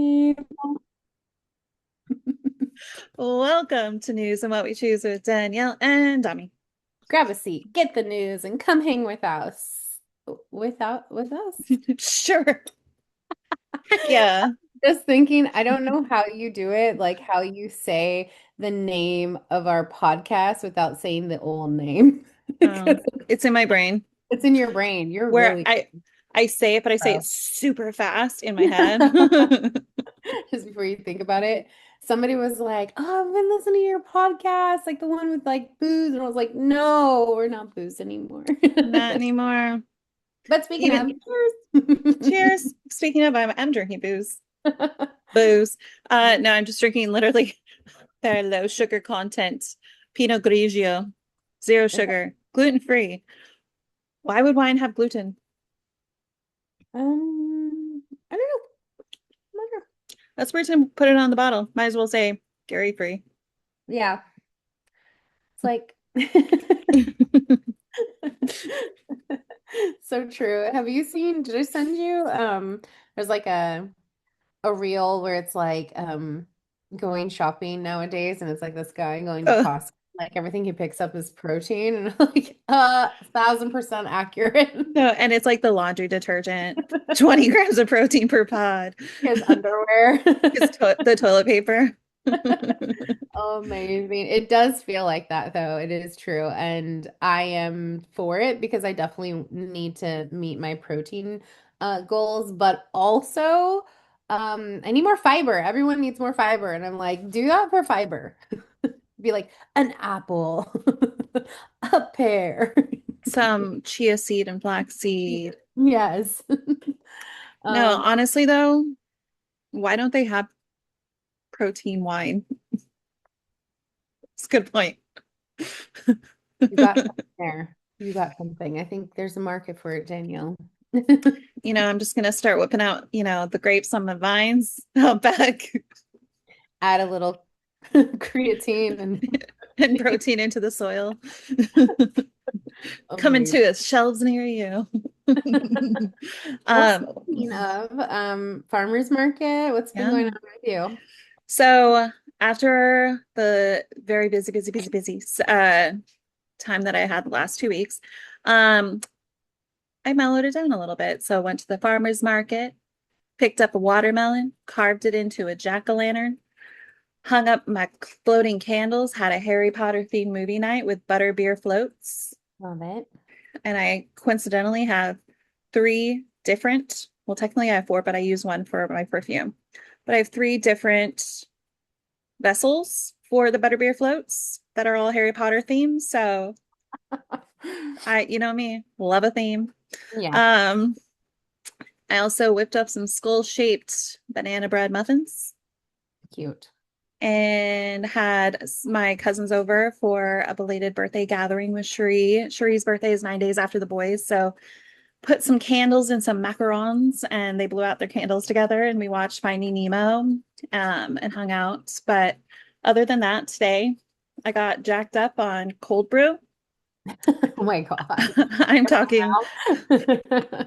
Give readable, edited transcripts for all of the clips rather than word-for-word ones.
me. Welcome to News and What We Choose with Danielle and Dami. Grab a seat, get the news, and come hang with us. With us? Sure. Heck yeah. Just thinking, I don't know how you do it, like how you say the name of our podcast without saying the old name. Because It's in my brain it's in your brain. You're where really I say it, but I say it pro. super fast in my head. Just before you think about it. Somebody was like, "Oh, I've been listening to your podcast, like the one with like booze." And I was like, "No, we're not booze anymore." Not anymore. But speaking of, Even cheers. cheers. Speaking of, I'm drinking booze. Booze. No, I'm just drinking literally very low sugar content Pinot Grigio, zero sugar, gluten free. Why would wine have gluten? I don't know. I'm not sure. That's where to put it on the bottle. Might as well say dairy free. Yeah, it's like so true. Have you seen, did I send you there's like a reel where it's like going shopping nowadays and it's like this guy going to Oh, Costco, like everything he picks up is protein and like 1,000% accurate. no, and it's like the laundry detergent, 20 grams of protein per pod. His underwear. The toilet paper. Amazing. It does feel like that though. It is true. And I am for it because I definitely need to meet my protein goals, but also I need more fiber. Everyone needs more fiber. And I'm like, do that for fiber. Be like an apple, a pear. Some chia seed and flax seed. Yes. No, Um, honestly though, why don't they have protein wine? It's a good point. you got something there. You got something. I think there's a market for it, Danielle. I'm just gonna start whipping out, the grapes on the vines out back Add a little creatine and and protein into the soil. Coming amazing. to us, shelves near you. Well, Um, speaking of farmers market, what's been yeah. going on with you? So after the very busy time that I had the last 2 weeks, um, I mellowed it down a little bit. So I went to the farmer's market, picked up a watermelon, carved it into a jack-o'-lantern, hung up my floating candles, had a Harry Potter themed movie night with butterbeer floats. Love it. And I coincidentally have three different, well, technically I have four, but I use one for my perfume. But I have three different vessels for the butterbeer floats that are all Harry Potter themed. So you know me, love a theme. Yeah, Um, I also whipped up some skull-shaped banana bread muffins cute. and had my cousins over for a belated birthday gathering with Cherie. Cherie's birthday is 9 days after the boys, so put some candles in some macarons and they blew out their candles together and we watched Finding Nemo and hung out. But other than that, today I got jacked up on cold brew. Oh my God. I'm talking Wow.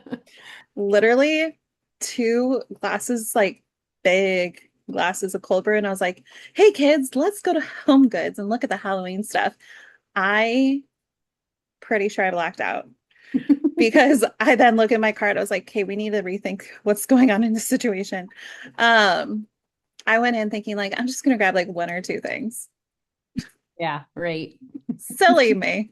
literally two glasses, like big glasses of cold brew. And I was like, hey kids, let's go to Home Goods and look at the Halloween stuff. I pretty sure I blacked out because I then look at my card. I was like, okay, we need to rethink what's going on in this situation. Um, I went in thinking like I'm just gonna grab like one or two things. Yeah, right. Silly me.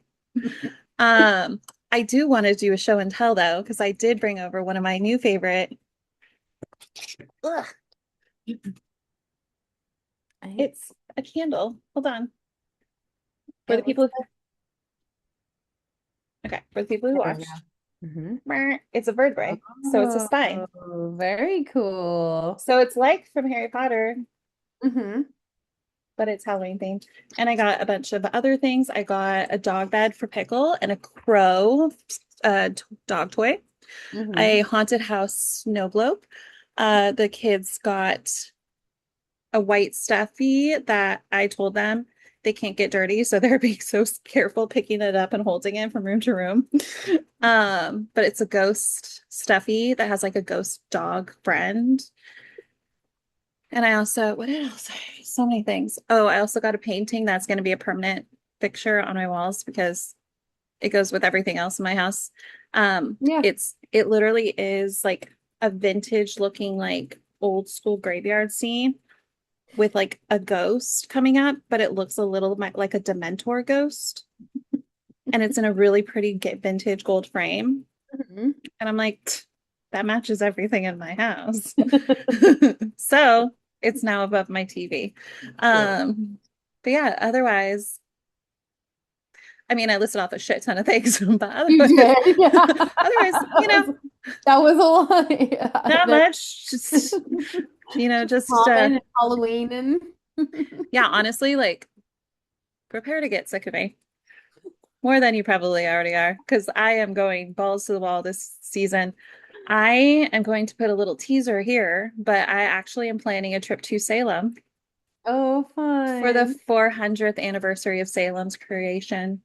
Um, I do want to do a show and tell though, because I did bring over one of my new favorite. Ugh, I, it's a candle. Hold on. For it the looks people, okay, for the people who there we watch, go. Hmm. it's a vertebrae, so it's a spy. Oh, very cool. So it's like from Harry Potter, Hmm. but it's Halloween themed. And I got a bunch of other things. I got a dog bed for Pickle and a crow dog toy. Hmm. A haunted house snow globe. The kids got a white stuffy that I told them they can't get dirty, so they're being so careful picking it up and holding it from room to room. But it's a ghost stuffy that has like a ghost dog friend. And I also, what else? So many things. Oh, I also got a painting that's going to be a permanent fixture on my walls because it goes with everything else in my house. Yeah. It literally is like a vintage looking like old school graveyard scene with like a ghost coming up, but it looks a little like a Dementor ghost. And it's in a really pretty vintage gold frame. Mhm. And I'm like, that matches everything in my house. So it's now above my TV. Cute. But yeah, otherwise, I mean, I listed off a shit ton of things, but You otherwise, did. Yeah. otherwise, That was a lot. Yeah. not That's much. Just, just common and Halloween and yeah, honestly, like prepare to get sick of me more than you probably already are, because I am going balls to the wall this season. I am going to put a little teaser here, but I actually am planning a trip to Salem oh, for the fun. 400th anniversary of Salem's creation.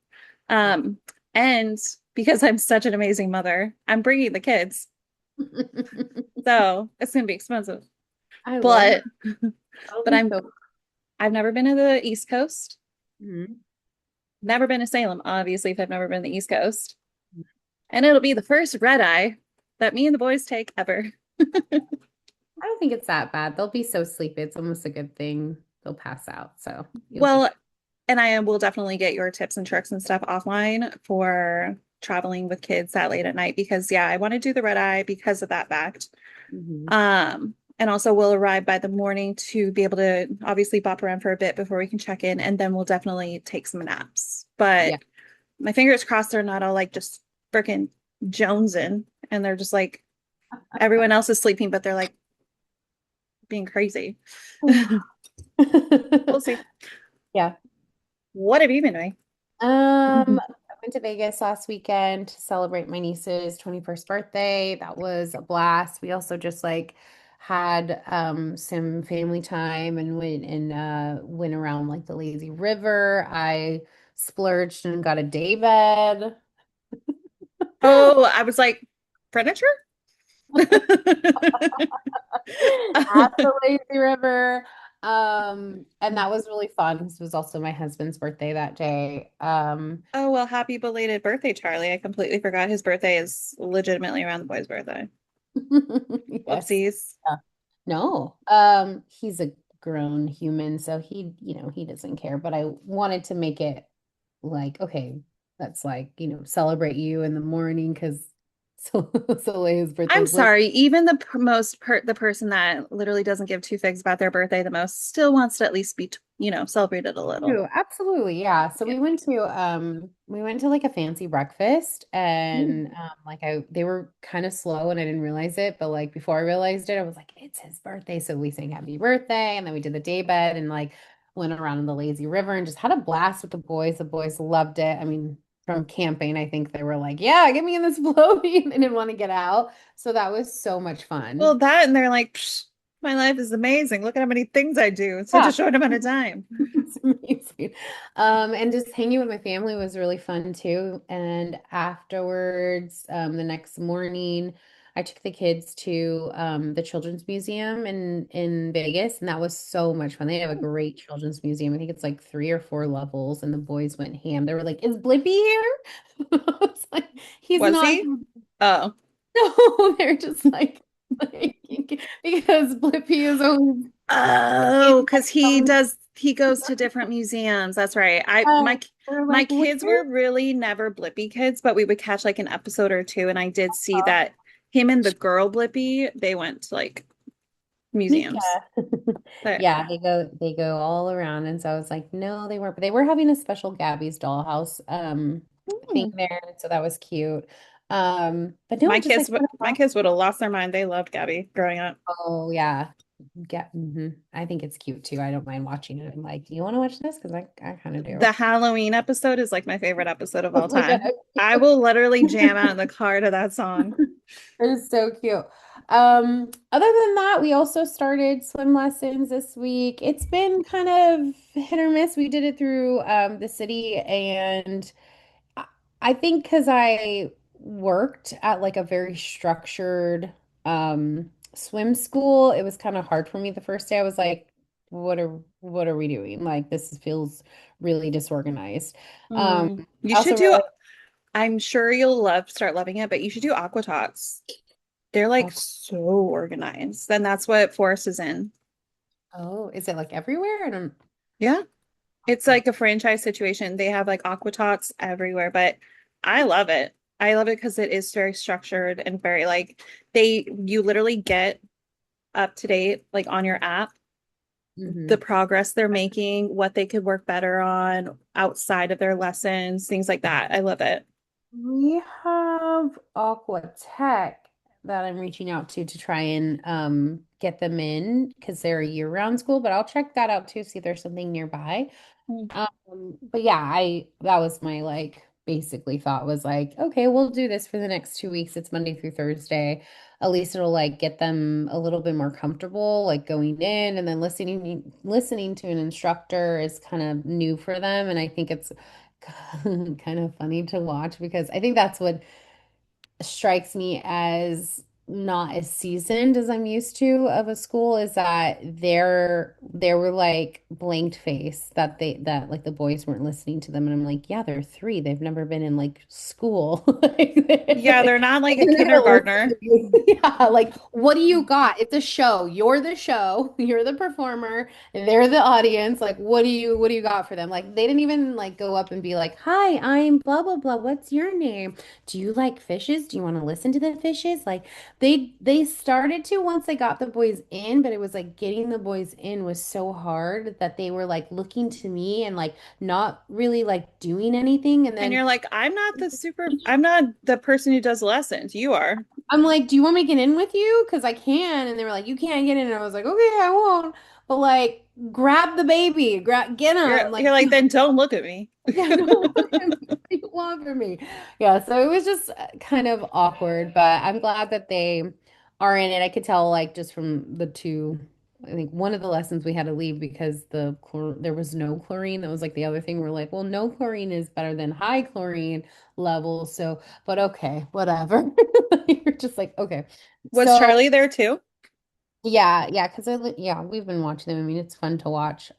Um, and because I'm such an amazing mother, I'm bringing the kids. So it's going to be expensive. I love that. But That'll but be I'm so I've never been to the East Coast. fun. Never been to Salem, obviously, if I've never been to the East Coast. And it'll be the first red eye that me and the boys take ever. I don't think it's that bad. They'll be so sleepy. It's almost a good thing. They'll pass out. So you'll be Well, and I will definitely get your tips and tricks and stuff offline for traveling with kids that late at night because yeah, I want to do the red eye because of that fact. good. And also we'll arrive by the morning to be able to obviously bop around for a bit before we can check in, and then we'll definitely take some naps. Yeah. But my fingers crossed they're not all like just freaking jonesing and they're just like everyone else is sleeping, but they're like being crazy. We'll see. Yeah. What have you been doing? I went to Vegas last weekend to celebrate my niece's 21st birthday. That was a blast. We also just like had some family time and went around like the lazy river. I splurged and got a day bed. Oh, I was like, furniture? At the lazy river. And that was really fun. This was also my husband's birthday that day. Oh, well, happy belated birthday, Charlie. I completely forgot his birthday is legitimately around the boy's birthday. Yes. Whoopsies. Yeah. No. He's a grown human, so he doesn't care. But I wanted to make it like, okay, that's like, celebrate you in the morning because so Solei's birthday I'm is late. sorry, even the person that literally doesn't give two figs about their birthday the most still wants to at least be, celebrated a little. True, absolutely. Yeah. So Yeah. we went to like a fancy breakfast Ooh. and like they were kind of slow and I didn't realize it, but like before I realized it, I was like, it's his birthday. So we sang happy birthday and then we did the day bed and like went around in the lazy river and just had a blast with the boys. The boys loved it. I mean, from camping, I think they were like, yeah, get me in this floaty and they didn't want to get out. So that was so much fun. Well, that and they're like, "Psh, my life is amazing. Look at how many things I do in such a Yeah. short amount of time." It's amazing. And just hanging with my family was really fun too. And afterwards, the next morning, I took the kids to the Children's Museum in Vegas, and that was so much fun. They have a great children's museum. I think it's like 3 or 4 levels, and the boys went ham. They were like, "Is Blippi here?" I was like, "He's Was not he? here." Oh. No, they're just like because Blippi is always Oh, in because he goes to different museums. That's right. they're My like, kids where? were really never Blippy kids, but we would catch like an episode or two, and I did see that him and the girl Blippy, they went to like Mika. museums. But Yeah, they go all around. And so I was like, no, they weren't, but they were having a special Gabby's dollhouse thing hmm, there. So that was cute. But no, just like kind of my fun. kids would have lost their mind. They loved Gabby growing up. Oh yeah. I think it's cute too. I don't mind watching it. I'm like, do you want to watch this? Because I kind of do. The Halloween episode is like my favorite episode of Oh all my God. time. I will literally jam out in the car to that song. It is so cute. Other than that, we also started swim lessons this week. It's been kind of hit or miss. We did it through the city, and I I think because I worked at like a very structured swim school, it was kind of hard for me the first day. I was like, what are we doing? Like this feels really disorganized. Um, You I should also do, really I'm sure you'll start loving it, but you should do aqua tots. They're like like, so organized. Then that's what Forest is in. oh, is it like everywhere? I don't Yeah. It's okay. like a franchise situation. They have like aqua tots everywhere, but I love it. I love it because it is very structured and very like you literally get up to date like on your app the Hmm. progress they're making, what they could work better on outside of their lessons, things like that. I love it. We have Aqua Tech that I'm reaching out to try and get them in because they're a year-round school, but I'll check that out too, see if there's something nearby. But yeah, I that was my like basically thought was like, okay, we'll do this for the next 2 weeks. It's Monday through Thursday. At least it'll like get them a little bit more comfortable, like going in and then listening to an instructor is kind of new for them. And I think it's kind of funny to watch because I think that's what strikes me as not as seasoned as I'm used to of a school is that they were like blanked face that that like the boys weren't listening to them and I'm like, yeah, they're three. They've never been in like school. Yeah, they're not like a They're gonna listen to kindergartner. you. Yeah, like what do you got? It's a show. You're the show. You're the performer. They're the audience. Like what do you got for them? Like they didn't even like go up and be like, "Hi, I'm blah blah blah. What's your name? Do you like fishes? Do you want to listen to the fishes?" Like they started to once they got the boys in, but it was like getting the boys in was so hard that they were like looking to me and like not really like doing anything. And And then you're like, I'm not the person who does lessons. You are. I'm like, "Do you want me to get in with you? Because I can." And they were like, "You can't get in." And I was like, "Okay, I won't." But like, grab the baby, get him. Like, You're like, then don't look at me. yeah, don't look at me. What do you want from me? Yeah, so it was just kind of awkward, but I'm glad that they are in it. I could tell, like, just from the two, I think one of the lessons we had to leave because there was no chlorine. That was like the other thing. We're like, well, no chlorine is better than high chlorine levels. So, but okay, whatever. You're just like, okay. Was So Charlie there too? yeah, yeah, because yeah, we've been watching them. I mean, it's fun to watch.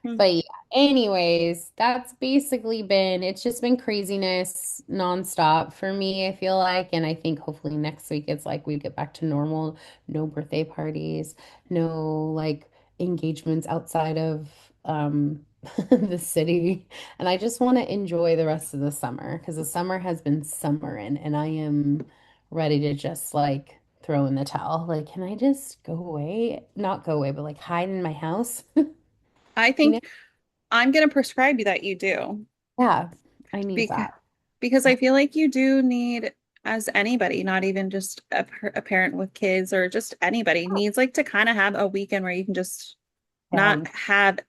Hmm. But yeah, anyways, that's basically been it's just been craziness nonstop for me, I feel like. And I think hopefully next week it's like we get back to normal, no birthday parties, no like engagements outside of the city. And I just want to enjoy the rest of the summer because the summer has been summering and I am ready to just like throw in the towel. Like, can I just go away? Not go away, but like hide in my house, I you know? think I'm gonna prescribe you that you do Yeah, I need because that. I feel like you do need, as anybody, not even just a parent with kids or just anybody needs like to kind of have a weekend where you can just not Down. have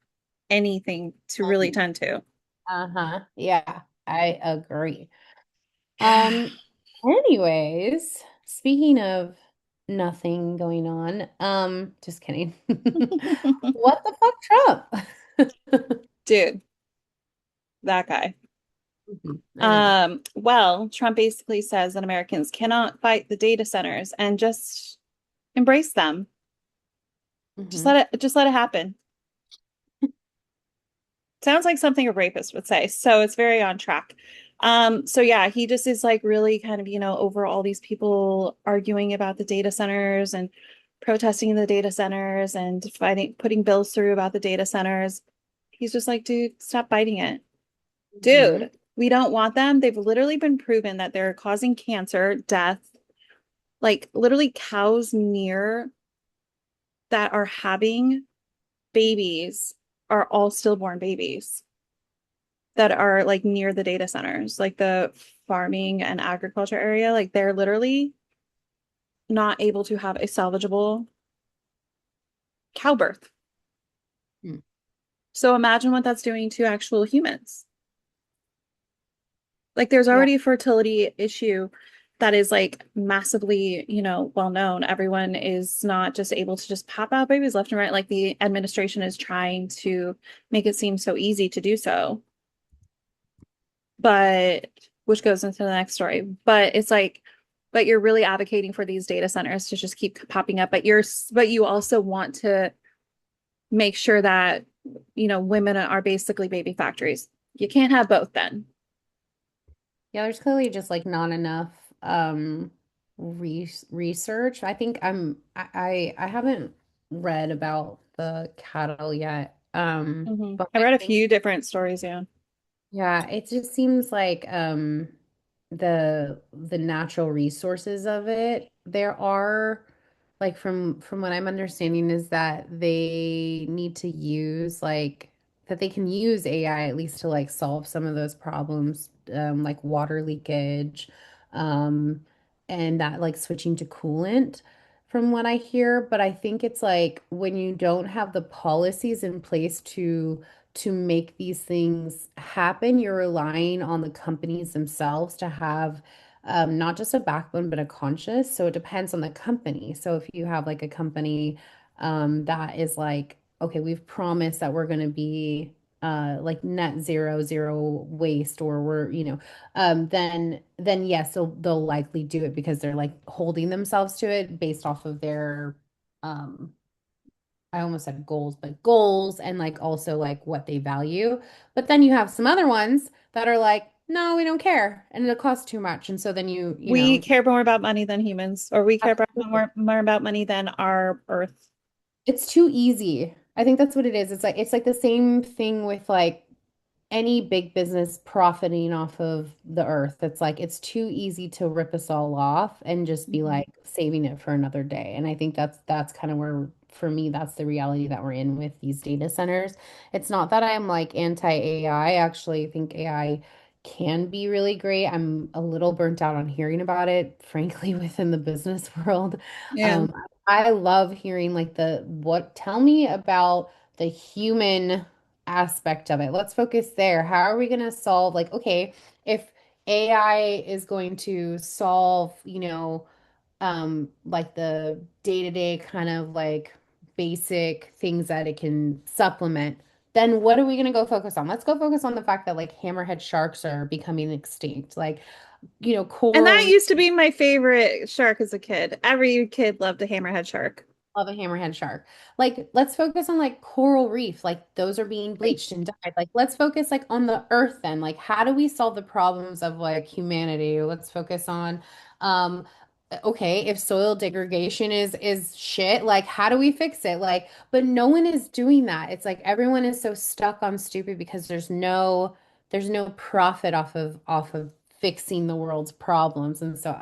anything to really tend to. Uh-huh. Yeah, I agree. Um, anyways, speaking of nothing going on, just kidding. What the fuck, Trump? Dude, that guy. I know. Well, Trump basically says that Americans cannot fight the data centers and just embrace them. Hmm. Just let it happen. Sounds like something a rapist would say. So it's very on track. So yeah, he just is like really kind of, over all these people arguing about the data centers and protesting the data centers and putting bills through about the data centers. He's just like, dude, stop biting it. Hmm. Dude, we don't want them. They've literally been proven that they're causing cancer, death, like literally cows near that are having babies are all stillborn babies that are like near the data centers, like the farming and agriculture area. Like they're literally not able to have a salvageable cow birth. So imagine what that's doing to actual humans. Like there's Yeah. already a fertility issue that is like massively, well known. Everyone is not just able to just pop out babies left and right. Like the administration is trying to make it seem so easy to do so. But which goes into the next story. But it's like but you're really advocating for these data centers to just keep popping up. But you also want to make sure that, women are basically baby factories. You can't have both then. Yeah, there's clearly just like not enough research. I think I haven't read about the cattle yet. But I I read a think few different stories, yeah. yeah, it just seems like the natural resources of it, there are like from what I'm understanding is that they need to use like that they can use AI at least to like solve some of those problems, like water leakage, um, and that like switching to coolant from what I hear. But I think it's like when you don't have the policies in place to make these things happen, you're relying on the companies themselves to have not just a backbone, but a conscience. So it depends on the company. So if you have like a company that is like, okay, we've promised that we're going to be like net zero waste, or we're, then yes, they'll likely do it because they're like holding themselves to it based off of their um I almost said goals, but goals and like also like what they value. But then you have some other ones that are like, no, we don't care and it'll cost too much. And so then you We know, care more about money than humans, or we care about absolutely. more about money than our earth. It's too easy. I think that's what it is. It's like the same thing with like any big business profiting off of the earth. It's like it's too easy to rip us all off and just be Mhm. like saving it for another day. And I think that's kind of where for me that's the reality that we're in with these data centers. It's not that I'm like anti-AI. I actually think AI can be really great. I'm a little burnt out on hearing about it, frankly, within the business world. Yeah. Um, I love hearing like tell me about the human aspect of it. Let's focus there. How are we going to solve, like, okay, if AI is going to solve, like the day-to-day kind of like basic things that it can supplement, then what are we going to go focus on? Let's go focus on the fact that like hammerhead sharks are becoming extinct. Like, And coral that reef. used to be my favorite shark as a kid. Every kid loved a hammerhead shark. Love a hammerhead shark. Like, let's focus on like coral reef. Like, those are being Right. bleached and died. Like, let's focus like on the earth then. Like, how do we solve the problems of like humanity? Let's focus on, um, okay, if soil degradation is shit, like how do we fix it? Like, but no one is doing that. It's like everyone is so stuck on stupid because there's no profit off of fixing the world's problems. And so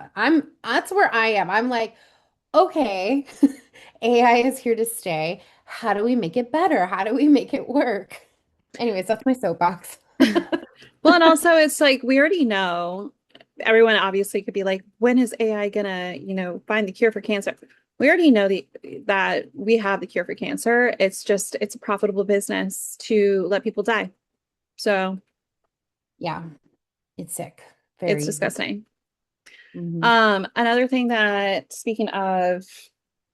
that's where I am. I'm like, okay, AI is here to stay. How do we make it better? How do we make it work? Anyways, that's my soapbox. Well, and also it's like we already know everyone obviously could be like, when is AI gonna, find the cure for cancer? We already know that we have the cure for cancer. It's a profitable business to let people die. So Yeah, it's sick. it's Very. disgusting. Mhm. Another thing that speaking of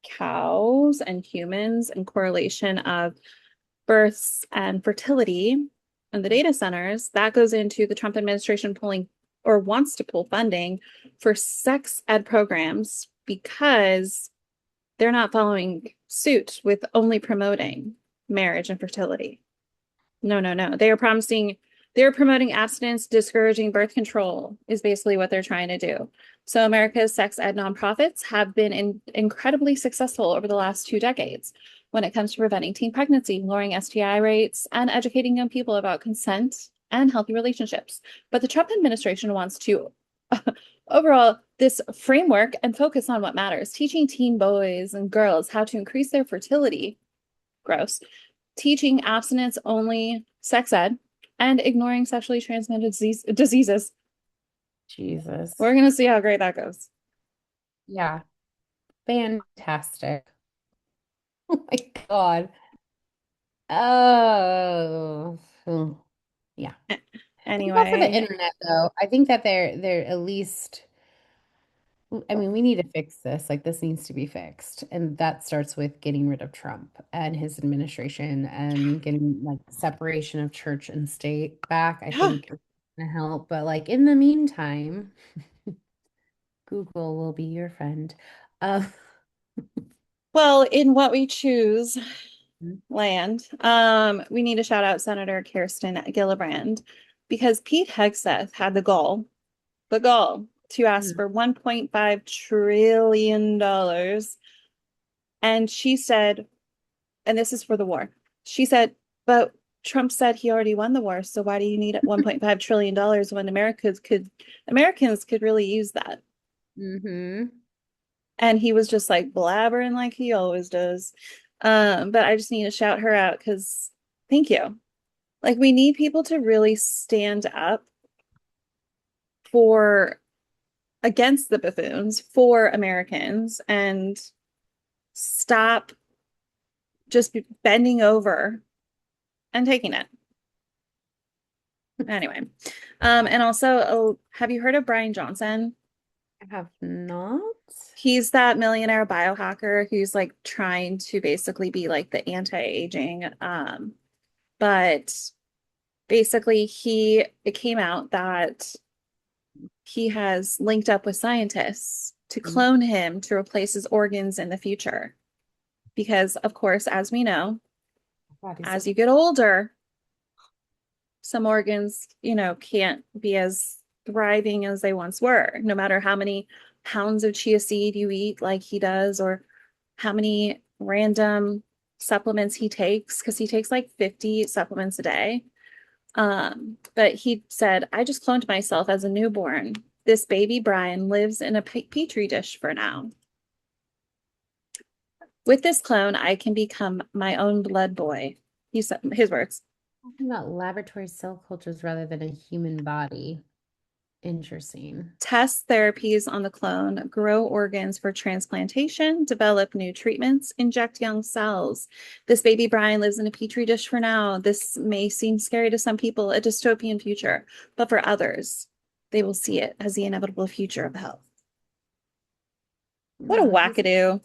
cows and humans and correlation of births and fertility and the data centers, that goes into the Trump administration pulling or wants to pull funding for sex ed programs because they're not following suit with only promoting marriage and fertility. No, no, no. They're promoting abstinence, discouraging birth control is basically what they're trying to do. So America's sex ed nonprofits have been incredibly successful over the last 2 decades when it comes to preventing teen pregnancy, lowering STI rates, and educating young people about consent and healthy relationships. But the Trump administration wants to overall this framework and focus on what matters, teaching teen boys and girls how to increase their fertility. Gross, teaching abstinence only sex ed, and ignoring sexually transmitted diseases. Jesus. We're going to see how great that goes. Yeah, fantastic. Oh my God. Oh, yeah. I think also the Anyway, internet, though. I think that they're at least. I mean, we need to fix this. Like, this needs to be fixed. And that starts with getting rid of Trump and his administration and getting like separation of church and state back. I yeah. think it's gonna help. But like in the meantime, Google will be your friend. Uh, Well, in what we choose land, we need to shout out Senator Kirsten Gillibrand because Pete Hegseth had the goal to ask Mhm. for $1.5 trillion. And she said, and this is for the war. She said, but Trump said he already won the war, so why do you need $1.5 trillion when Americans could really use that? Mm-hmm. And he was just like blabbering like he always does. But I just need to shout her out because thank you. Like we need people to really stand up for against the buffoons for Americans and stop just bending over and taking it. Anyway, and also, oh, have you heard of Bryan Johnson? I have not. He's that millionaire biohacker who's like trying to basically be like the anti-aging. But basically, it came out that he has linked up with scientists to Mm. clone him to replace his organs in the future. Because, of course, as we know, God, he's as so you get older, some organs, can't be as thriving as they once were, no matter how many pounds of chia seed you eat, like he does, or how many random supplements he takes, because he takes like 50 supplements a day. But he said, I just cloned myself as a newborn. This baby Brian lives in a petri dish for now. With this clone, I can become my own blood boy. He said his words. talking about laboratory cell cultures rather than a human body. Interesting. Test therapies on the clone, grow organs for transplantation, develop new treatments, inject young cells. This baby Brian lives in a petri dish for now. This may seem scary to some people, a dystopian future, but for others, they will see it as the inevitable future of health. What a Yeah, he's wackadoo.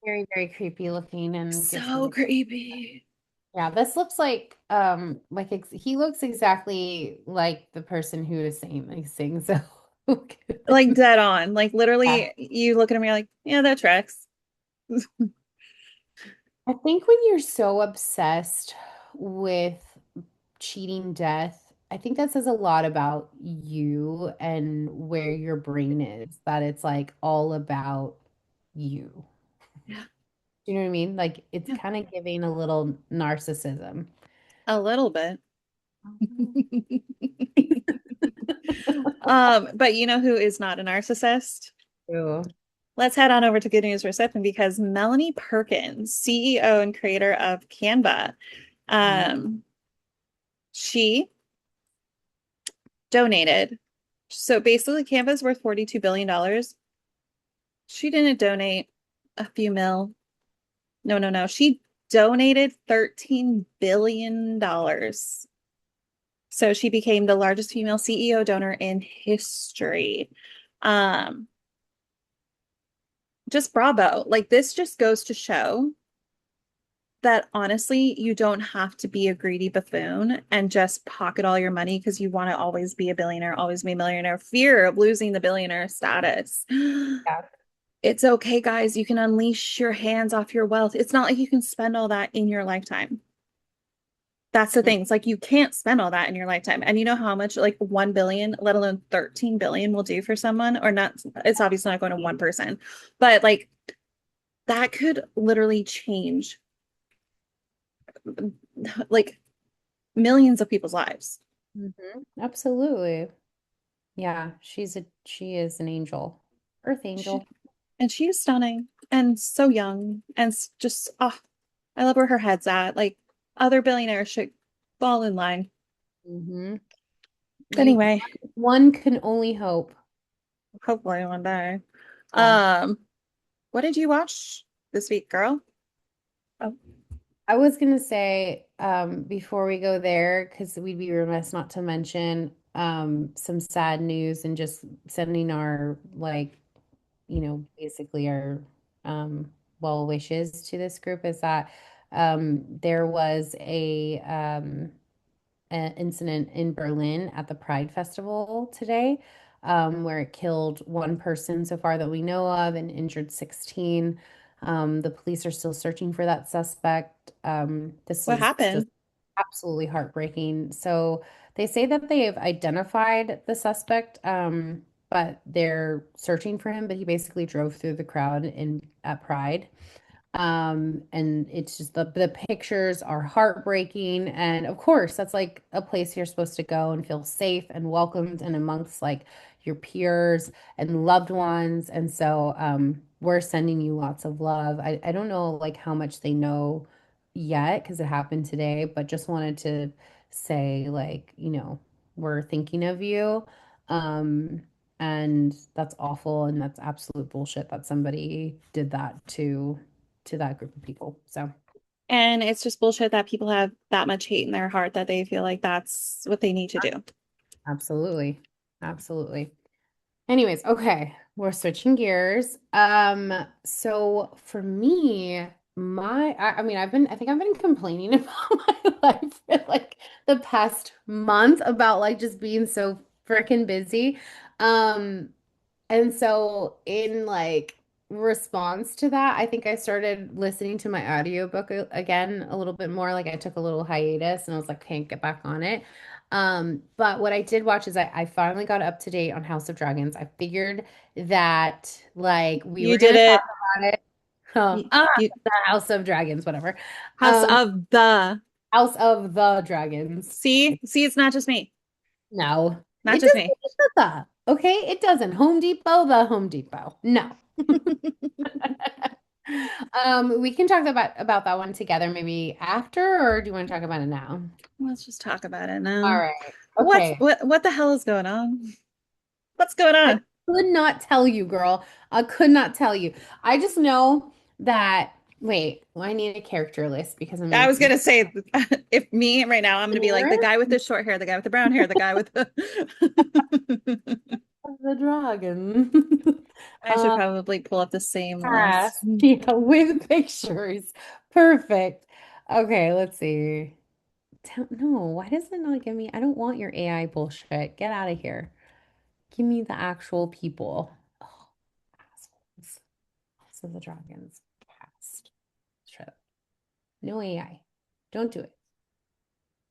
very, very creepy looking and gives me So the creepy. yeah, this looks like ex he looks exactly like the person who is saying these things. So Like good. dead on. Like Yeah. literally, you look at him, you're like, yeah, that tracks. I think when you're so obsessed with cheating death, I think that says a lot about you and where your brain is, that it's like all about you. Yeah. Do you know what I mean? Like it's Yeah. kind of giving a little narcissism. A little bit. Mhm. But you know who is not a narcissist? True. Let's head on over to Good News Reception because Melanie Perkins, CEO and creator of Canva, um, she donated. So basically, Canva is worth $42 billion. She didn't donate a few mil. No, no, no. She donated $13 billion. So she became the largest female CEO donor in history. Um, just bravo. Like this just goes to show that honestly, you don't have to be a greedy buffoon and just pocket all your money because you want to always be a billionaire, always be a millionaire, fear of losing the billionaire status. Yeah. It's okay, guys. You can unleash your hands off your wealth. It's not like you can spend all that in your lifetime. That's the thing. It's like you can't spend all that in your lifetime. And you know how much like 1 billion, let alone 13 billion will do for someone or not. It's obviously not going to one person, but like that could literally change like millions of people's lives. Absolutely. Yeah, she is an angel. Earth She, angel. and she is stunning and so young and just, oh, I love where her head's at. Like other billionaires should fall in line. Hmm. You Anyway, one can only hope. hopefully one day. Yeah. Um, what did you watch this week, girl? Oh, I was gonna say, before we go there, because we'd be remiss not to mention some sad news and just sending our like, basically our well wishes to this group is that there was an incident in Berlin at the Pride Festival today. where it killed one person so far that we know of and injured 16. The police are still searching for that suspect. This What is just happened? absolutely heartbreaking. So they say that they have identified the suspect, but they're searching for him. But he basically drove through the crowd in at Pride. And it's just the pictures are heartbreaking. And of course, that's like a place you're supposed to go and feel safe and welcomed and amongst like your peers and loved ones. And so we're sending you lots of love. I don't know like how much they know yet because it happened today, but just wanted to say like, we're thinking of you. Um, and that's awful and that's absolute bullshit that somebody did that to that group of people. So And it's just bullshit that people have that much hate in their heart that they feel like that's what they need to do. absolutely. Absolutely. Anyways, okay, we're switching gears. So for me, I mean, I think I've been complaining about my life for like the past month about like just being so freaking busy. Um, And so in like response to that, I think I started listening to my audiobook again a little bit more. Like I took a little hiatus and I was like, can't get back on it. But what I did watch is I finally got up to date on House of Dragons. I figured that like we You were did gonna talk it. about it. Oh, You, you the House of Dragons, whatever. House Um, of the. House of the Dragons. See, it's not just me. No, Not it just doesn't. me. It's not the, okay? It doesn't. Home Depot, the Home Depot. No. We can talk about that one together maybe after, or do you want to talk about it now? Let's just talk about it All now. right. Okay. What the hell is going on? What's going I on? could not tell you, girl. I could not tell you. I just know that, wait, well, I need a character list because I'm I gonna was gonna say, if me right now, I'm gonna be like the Daenerys guy with the short hair, the guy with the brown hair, the guy with the. of the dragon. I should probably pull up the same list. Cast. Yeah, with pictures. Perfect. Okay, let's see. No, why does it not give me? I don't want your AI bullshit. Get out of here. Give me the actual people. Oh, assholes. House of the Dragons. Cast. Trip. No AI. Don't do it.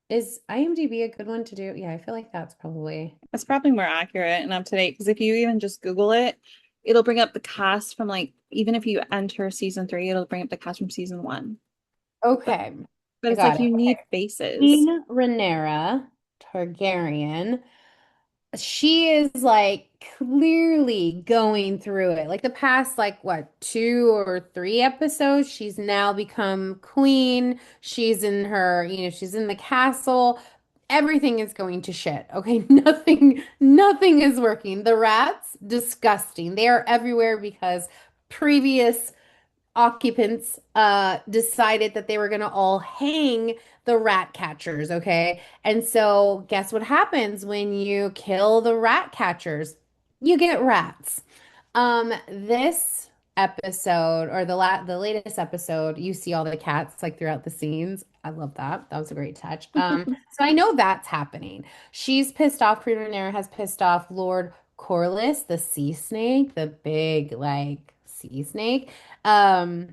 Is IMDb a good one to do? Yeah, I feel like that's probably That's probably more accurate and up to date because if you even just Google it, it'll bring up the cast from like even if you enter season three, it'll bring up the cast from season one. But okay. but I it's got like it. you Okay. need faces. Queen Rhaenyra Targaryen. She is like clearly going through it. Like the past, like what, 2 or 3 episodes, she's now become queen. She's in her, she's in the castle. Everything is going to shit. Okay, nothing is working. The rats, disgusting. They are everywhere because previous occupants decided that they were going to all hang the rat catchers, okay? And so guess what happens when you kill the rat catchers? You get rats. This episode or the latest episode, you see all the cats like throughout the scenes. I love that. That was a great touch. So I know that's happening. She's pissed off. Queen Rhaenyra has pissed off Lord Corlys, the sea snake, the big like sea snake. Um,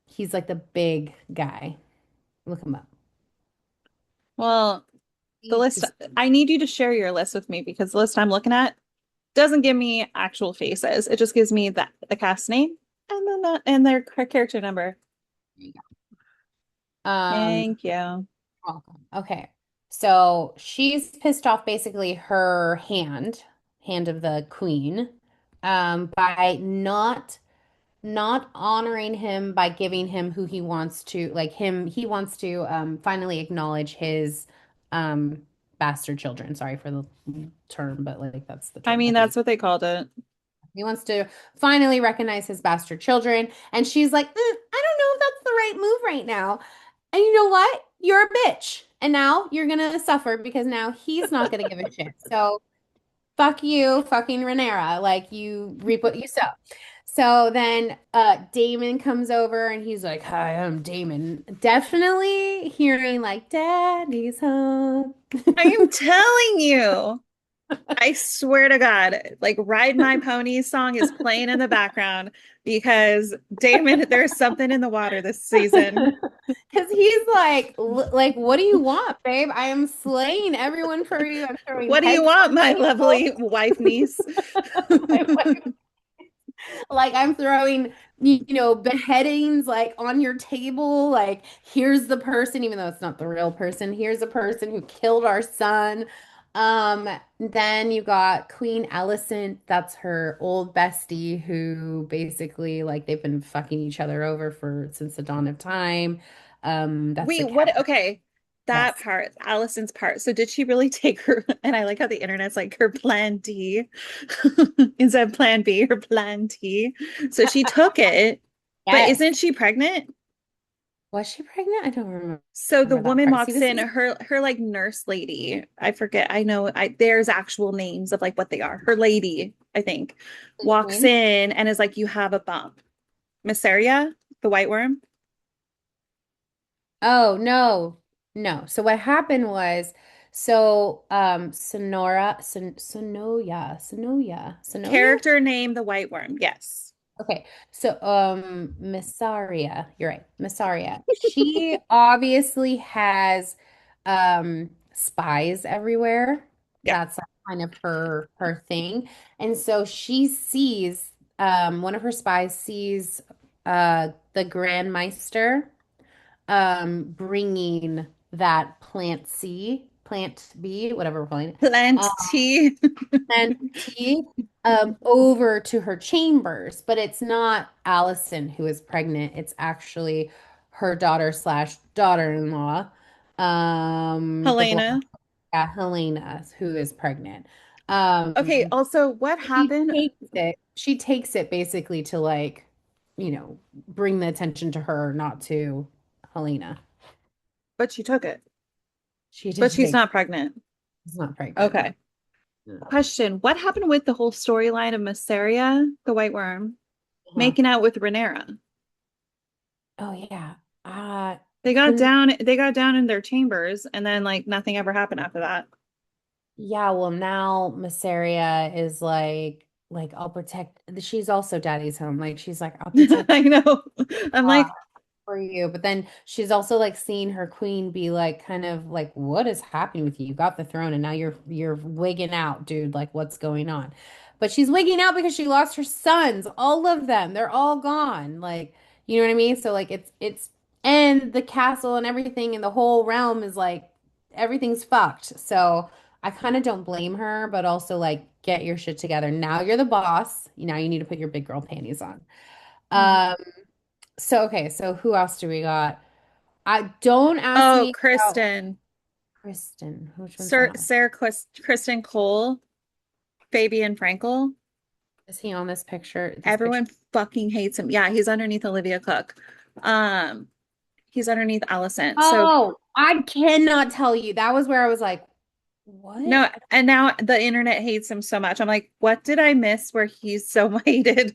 he's like the big guy. Look him up. Well, the list He's I need you to share your list with me because the list I'm looking at doesn't give me actual faces. It just gives me the cast name and then and their character number. um Thank you. welcome. Okay. So she's pissed off basically her hand of the queen, by not honoring him by giving him who he wants to, like he wants to finally acknowledge his um bastard children. Sorry for the term, but like that's the I term mean, that they that's what they called it. he wants to finally recognize his bastard children. And she's like, I don't know if that's the right move right now. And you know what? You're a bitch. And now you're gonna suffer because now he's not gonna give a shit. So fuck you, fucking Rhaenyra. Like you reap what you sow. So then Damon comes over and he's like, hi, I'm Damon. Definitely hearing like daddy's home. I am telling you. I swear to God, like Ride My Pony song is playing in the background because damn it, there's something in the water this season. Because he's like, like, what do you want, babe? I am slaying everyone for you. I'm throwing What do you heads want, on my tables. lovely wife niece? Like I'm throwing, beheadings like on your table. Like, here's the person, even though it's not the real person. Here's the person who killed our son. Then you got Queen Alicent. That's her old bestie who basically like they've been fucking each other over for since the dawn of time. That's the Wait, cat. what? Okay, that Yes. part, Allison's part. So did she really take her? And I like how the internet's like her plan D instead of plan B, her plan T. So she took it, but Yes. isn't she pregnant? Was she pregnant? I don't So the remember that woman part. See, walks this in, is her like nurse lady. I forget. I know there's actual names of like what they are. Her lady, I think, walks Mhm. in and is like, "You have a bump." Missaria, the white worm. Oh, no. No. So what happened was, so Sonoya. Character name, the white worm. Yes. Okay. So Missaria, you're right. Missaria. She obviously has spies everywhere. Yeah. That's kind of her thing. And so she sees one of her spies sees the Grand Meister bringing that plant B, whatever we're calling it, Plant tea. plant T over to her chambers. But it's not Allison who is pregnant. It's actually her daughter slash daughter-in-law, the blonde, Helena. yeah, Helena, who is pregnant. Okay, Um, also, what happened? she takes it basically to like, bring the attention to her, not to Helena. But she took it. She did But she's take not pregnant. She's not pregnant. Okay. Question. What happened with the whole storyline of Masseria, the white worm, Uh-huh. making out with Rhaenyra? Oh yeah. Uh They couldn't got down in their chambers and then like nothing ever happened after that. yeah, well now Masseria is like I'll protect she's also daddy's home. Like she's like, I'll protect I know. I'm like, for you. But then she's also like seeing her queen be like kind of like, what is happening with you? You got the throne and now you're wigging out, dude. Like what's going on? But she's wigging out because she lost her sons, all of them. They're all gone. Like, you know what I mean? So like it's and the castle and everything and the whole realm is like everything's fucked. So I kind of don't blame her, but also like get your shit together. Now you're the boss. Now you need to put your big girl panties on. Mhm. Um, so okay, so who else do we got? I don't ask Oh, me about Kristen, Kristen. Which one's Sir, that? Sarah, Kristen Cole, Fabian Frankel. Is he on this picture? This picture? Everyone fucking hates him. Yeah, he's underneath Olivia Cook. Um, he's underneath Allison. So Oh, I cannot tell you. That was where I was like, what? no, and now the internet hates him so much. I'm like, what did I miss where he's so hated?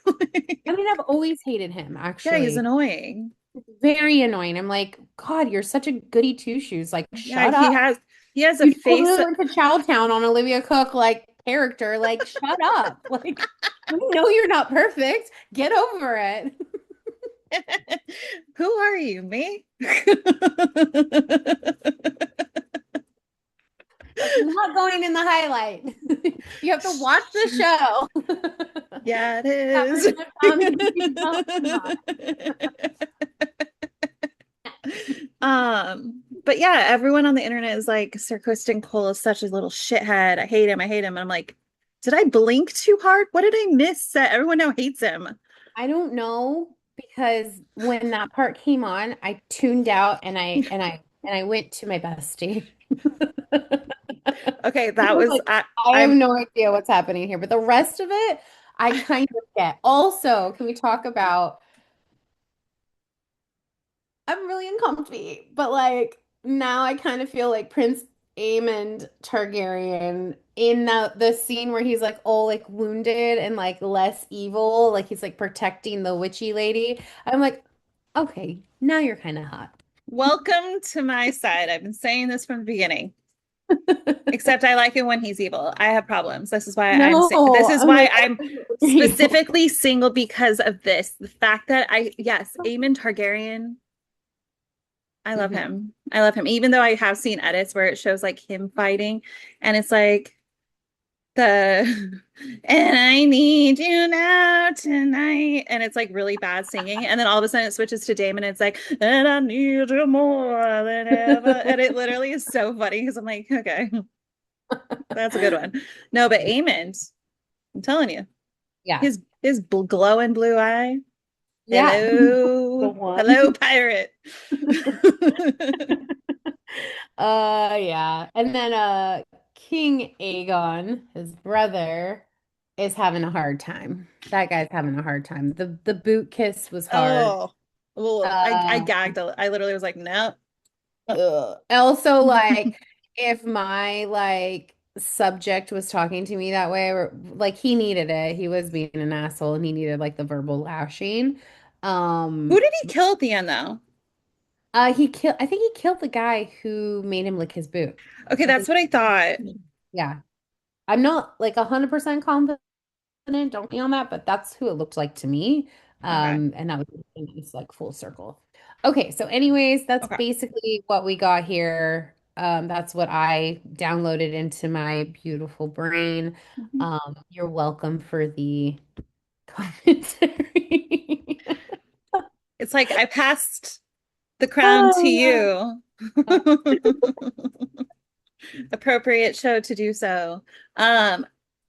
I mean, I've always hated him, Yeah, he's actually. annoying. Very annoying. I'm like, God, you're such a goody two shoes. Like, Yeah, shut up. he has a You face. totally went to Chowtown on Olivia Cook, like character. Like, shut up. Like, we know you're not perfect. Get over it. Who are you, me? That's not going in the highlight. You have to watch the show. Yeah, it Covered is. in the comments. You don't not. But yeah, everyone on the internet is like, Sir Kristen Cole is such a little shithead. I hate him. I hate him. And I'm like, did I blink too hard? What did I miss that everyone now hates him? I don't know because when that part came on, I tuned out and I went to my bestie. Okay, I that was was like, I have I'm no idea what's happening here, but the rest of it, I kind of get. Also, can we talk about I'm really uncomfy, but like now I kind of feel like Prince Aemond Targaryen in the scene where he's like all like wounded and like less evil, like he's like protecting the witchy lady. I'm like, okay, now you're kind of hot. welcome to my side. I've been saying this from the beginning. Except I like it when he's evil. I have problems. This No, is I'm why like, I'm what are you? specifically single because of this. The fact that yes, Aemon Targaryen, I love Mhm. him. I love him. Even though I have seen edits where it shows like him fighting and it's like the and I need you now tonight. And it's like really bad singing. And then all of a sudden it switches to Damon and it's like, and I need you more than ever. And it literally is so funny because I'm like, okay, that's a good one. No, but Aemond, I'm telling you, Yeah. his glowing blue eye. Yeah. The Hello, hello, one. pirate. Yeah. And then King Aegon, his brother, is having a hard time. That guy's having a hard time. The boot kiss was hard. Oh, well, I Uh gagged. I literally was like, no. Also, like, if my like subject was talking to me that way, or like he needed it, he was being an asshole and he needed like the verbal lashing. Who Um, did he kill at the end, though? he killed, I think he killed the guy who made him lick his boot. Okay, I that's think, what I thought. yeah. I'm not like 100% confident, don't be on that, but that's who it looked like to me. Okay, And that was it's like full circle. Okay, so anyways, that's okay. basically what we got here. That's what I downloaded into my beautiful brain. Mhm. You're welcome for the commentary. It's like I passed the crown to Oh, you. Appropriate show to do so. Um,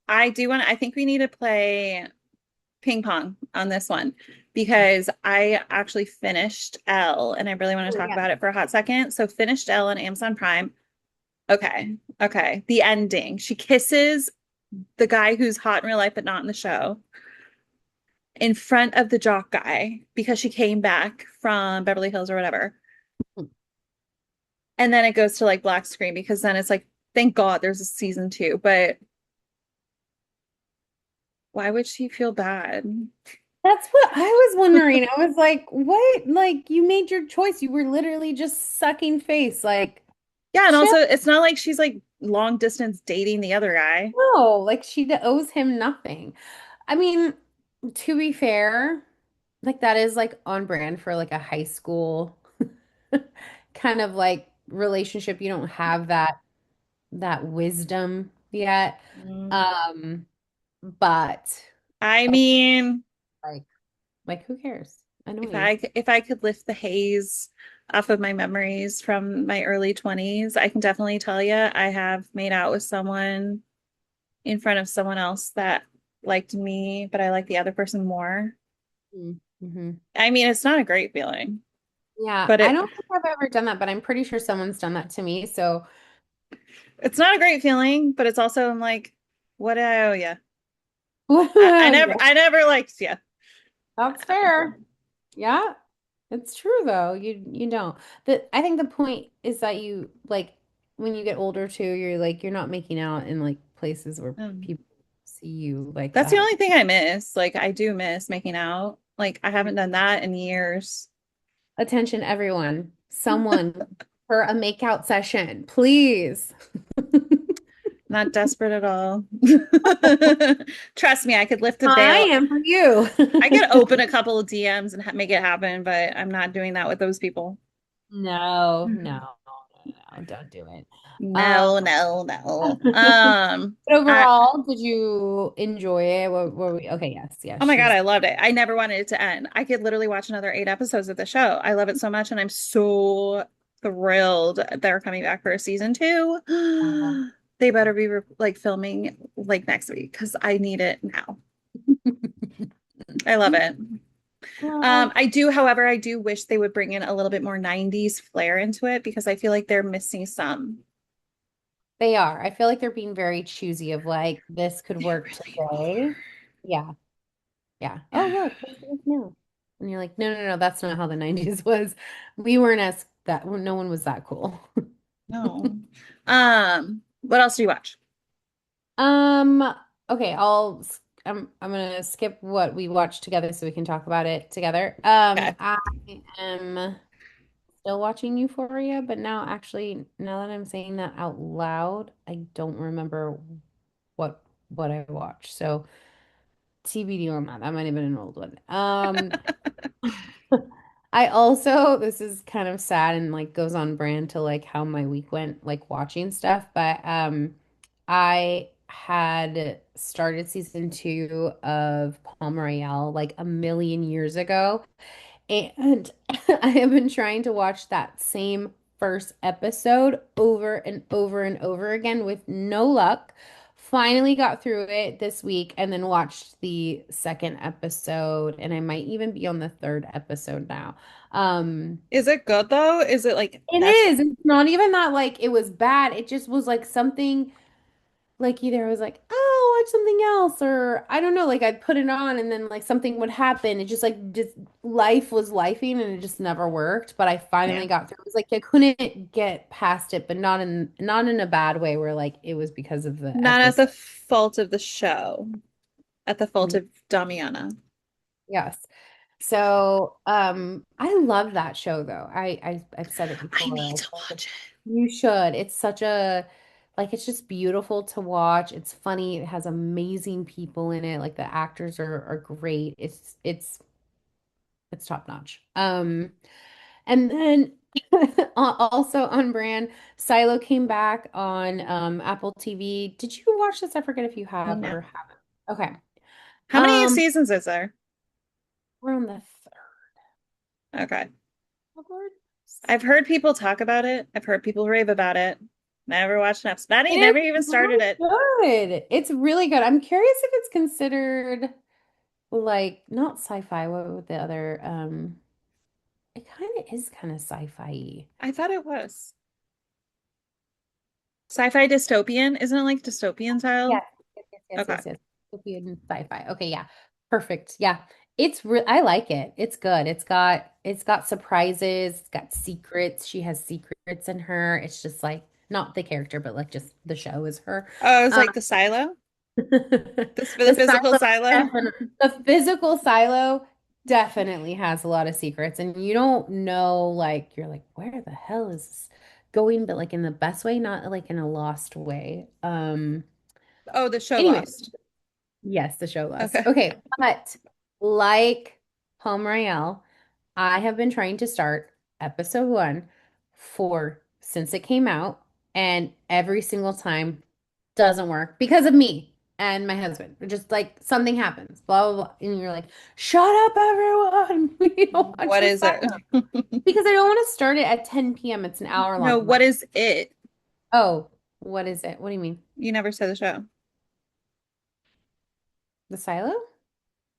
I think we need to play ping pong on this one because I actually finished Elle and I really want to talk yeah. about it for a hot second. So finished Elle on Amazon Prime. Okay. Okay. The ending. She kisses the guy who's hot in real life but not in the show in front of the jock guy because she came back from Beverly Hills or whatever. And then it goes to like black screen because then it's like, thank God there's a season two. But why would she feel bad? That's what I was wondering. I was like, what? Like, you made your choice. You were literally just sucking face. Like, Yeah, and chill. also it's not like she's like long distance dating the other guy. No, like she owes him nothing. I mean, to be fair, like that is like on brand for like a high school kind of like relationship. You don't have that wisdom yet. Mm. Um, but I mean, like like who cares? if Annoying. I could lift the haze off of my memories from my early 20s, I can definitely tell you I have made out with someone in front of someone else that liked me, but I like the other person more. Mm-hmm. I mean, it's not a great feeling, Yeah, but I don't think I've ever done that, but I'm pretty sure someone's done that to me. So, it's not a great feeling, but it's also I'm like, what do I owe you? yeah, I never liked you. that's fair. Yeah, it's true though. You don't. I think the point is that you like when you get older too, you're like you're not making out in like places where Um, people see you like that's the that. only thing I miss. Like I do miss making out. Like I haven't done that in years. Attention, everyone. Someone for a makeout session, please. Not desperate at all. Trust me, I could lift a I veil. am for you. I could open a couple of DMs and make it happen, but I'm not doing that with those people. No, no, no, don't do it. Um, No, no, no. but I overall, did you enjoy it? What were we? Okay, yes, yes, oh my God, she's I loved it. I never wanted it to end. I could literally watch another 8 episodes of the show. I love it so much, and I'm so thrilled they're coming back for a season two. uh, They better be like filming like next week because I need it now. I love it. well, However, I do wish they would bring in a little bit more 90s flair into it because I feel like they're missing some. they are. I feel like they're being very choosy of like this could They work really today. Yeah, yeah. Oh, are. look, what's this now? And you're like, no, no, no, that's not how the 90s was. We weren't as that. No one was that cool. No. What else do you watch? Um, okay, I'm gonna skip what we watched together so we can talk about it together. Okay. I am still watching Euphoria, but now actually, now that I'm saying that out loud, I don't remember what what I watched. So TBD on that. That might have been an old one. I also, this is kind of sad and like goes on brand to like how my week went, like watching stuff, but I had started season 2 of Palm Royale like a million years ago. And I have been trying to watch that same first episode over and over and over again with no luck. Finally got through it this week and then watched the second episode, and I might even be on the third episode now. Um, Is it good though? Is it like it that's is. It's not even that like it was bad. It just was like something like either I was like, oh, watch something else, or I don't know, like I'd put it on and then like something would happen. It just life was lifing and it just never worked. But I yeah. finally got through. It was like I couldn't get past it, but not in a bad way where like it was because of the Not at the episode. fault of the show, at the fault Mm, of Damiana. yes. So I love that show though. I've said it I need before. to watch You should. It's such a like it's just beautiful to watch. It's funny. It has amazing people in it. Like the actors are great. It's top notch. And then also on brand, Silo came back on Apple TV. Did you watch this? I forget if you it. have No. or haven't. Okay. How many Um, seasons is there? we're on the Okay. third. I've heard people talk about it. I've heard people rave about it. Never watched an episode. It Maddie is never even started really it. good. It's really good. I'm curious if it's considered like not sci-fi. What would the other it kind of is kind of sci-fi. I thought it was. Sci-fi dystopian. Isn't it like dystopian style? Yes, yes, yes, yes, Okay. yes, yes. Dystopian sci-fi. Okay, yeah. Perfect. Yeah. It's real I like it. It's good. It's got surprises, it's got secrets. She has secrets in her. It's just like not the character, but like just the show is her. Oh, it was Um, like the silo? This for the the physical silo silo? the physical silo definitely has a lot of secrets, and you don't know, like you're like, where the hell is this going? But like in the best way, not like in a lost way. Oh, the show Anyway, Lost. yes, the show lost. Okay. Okay, but like Home Royale, I have been trying to start episode 1 for since it came out, and every single time doesn't work because of me and my husband. Just like something happens, blah blah blah, and you're like, "Shut up, everyone! We don't watch What the is it? silo." Because I don't want to start it at 10 p.m. It's an hour No, long. I'm what like, is it? oh, what is it? What do you mean? You never said the show. The silo?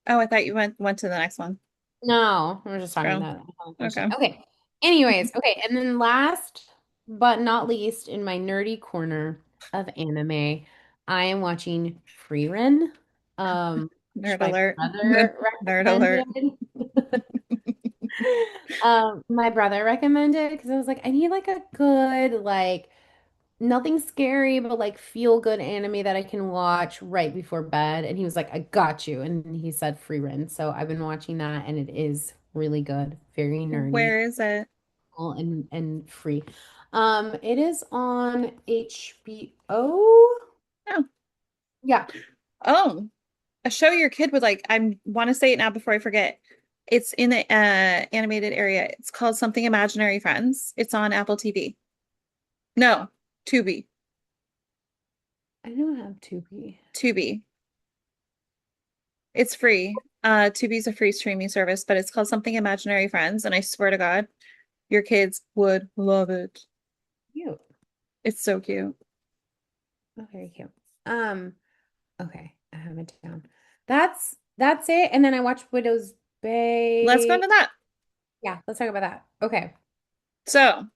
Oh, I thought you went to the next one. No, we're just talking Girl. about that question. Okay. Okay. Anyways, okay. And then last but not least, in my nerdy corner of anime, I am watching Frieren, which Nerd my alert. brother Nerd alert. recommended. My brother recommended because I was like, I need like a good, like, nothing scary, but like feel good anime that I can watch right before bed. And he was like, I got you. And he said Frieren. So I've been watching that and it is really good, very nerdy Where is it? and free. It is on HBO. Oh. Yeah. Oh. A show your kid would like. I want to say it now before I forget. It's in the animated area. It's called something Imaginary Friends. It's on Apple TV. No, Tubi. I don't have Tubi. Tubi. It's free. Tubi's a free streaming service, but it's called something Imaginary Friends, and I swear to God, your kids would love it. Cute. It's so cute. Oh, very cute. Um, okay, I have it down. That's it. And then I watched Widow's Let's go Bay. into that. Yeah, let's talk about that. Okay. So,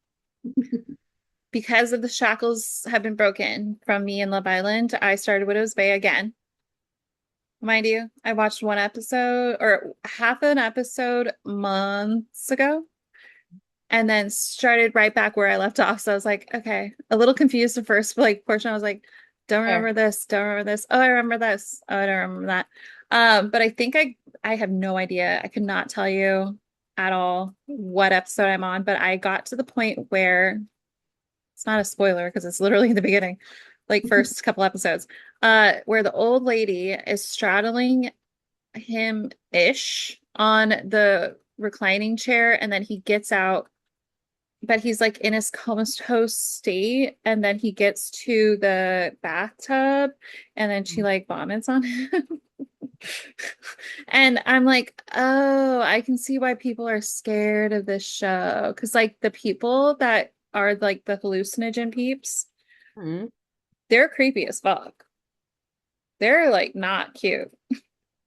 because of the shackles have been broken from me in Love Island, I started Widow's Bay again. Mind you, I watched one episode or half an episode months ago and then started right back where I left off. So I was like, okay, a little confused at first, but like portion, I was like, don't remember Fair. this, don't remember this. Oh, I remember this. Oh, I don't remember that. But I think I have no idea. I could not tell you. at all what episode I'm on, but I got to the point where it's not a spoiler because it's literally the beginning, like first couple episodes, where the old lady is straddling him-ish on the reclining chair, and then he gets out, but he's like in his comatose state, and then he gets to the bathtub, and then she like vomits on him. And I'm like, oh, I can see why people are scared of this show. Because, like, the people that are like the hallucinogen peeps, Mhm. they're creepy as fuck. They're like not cute.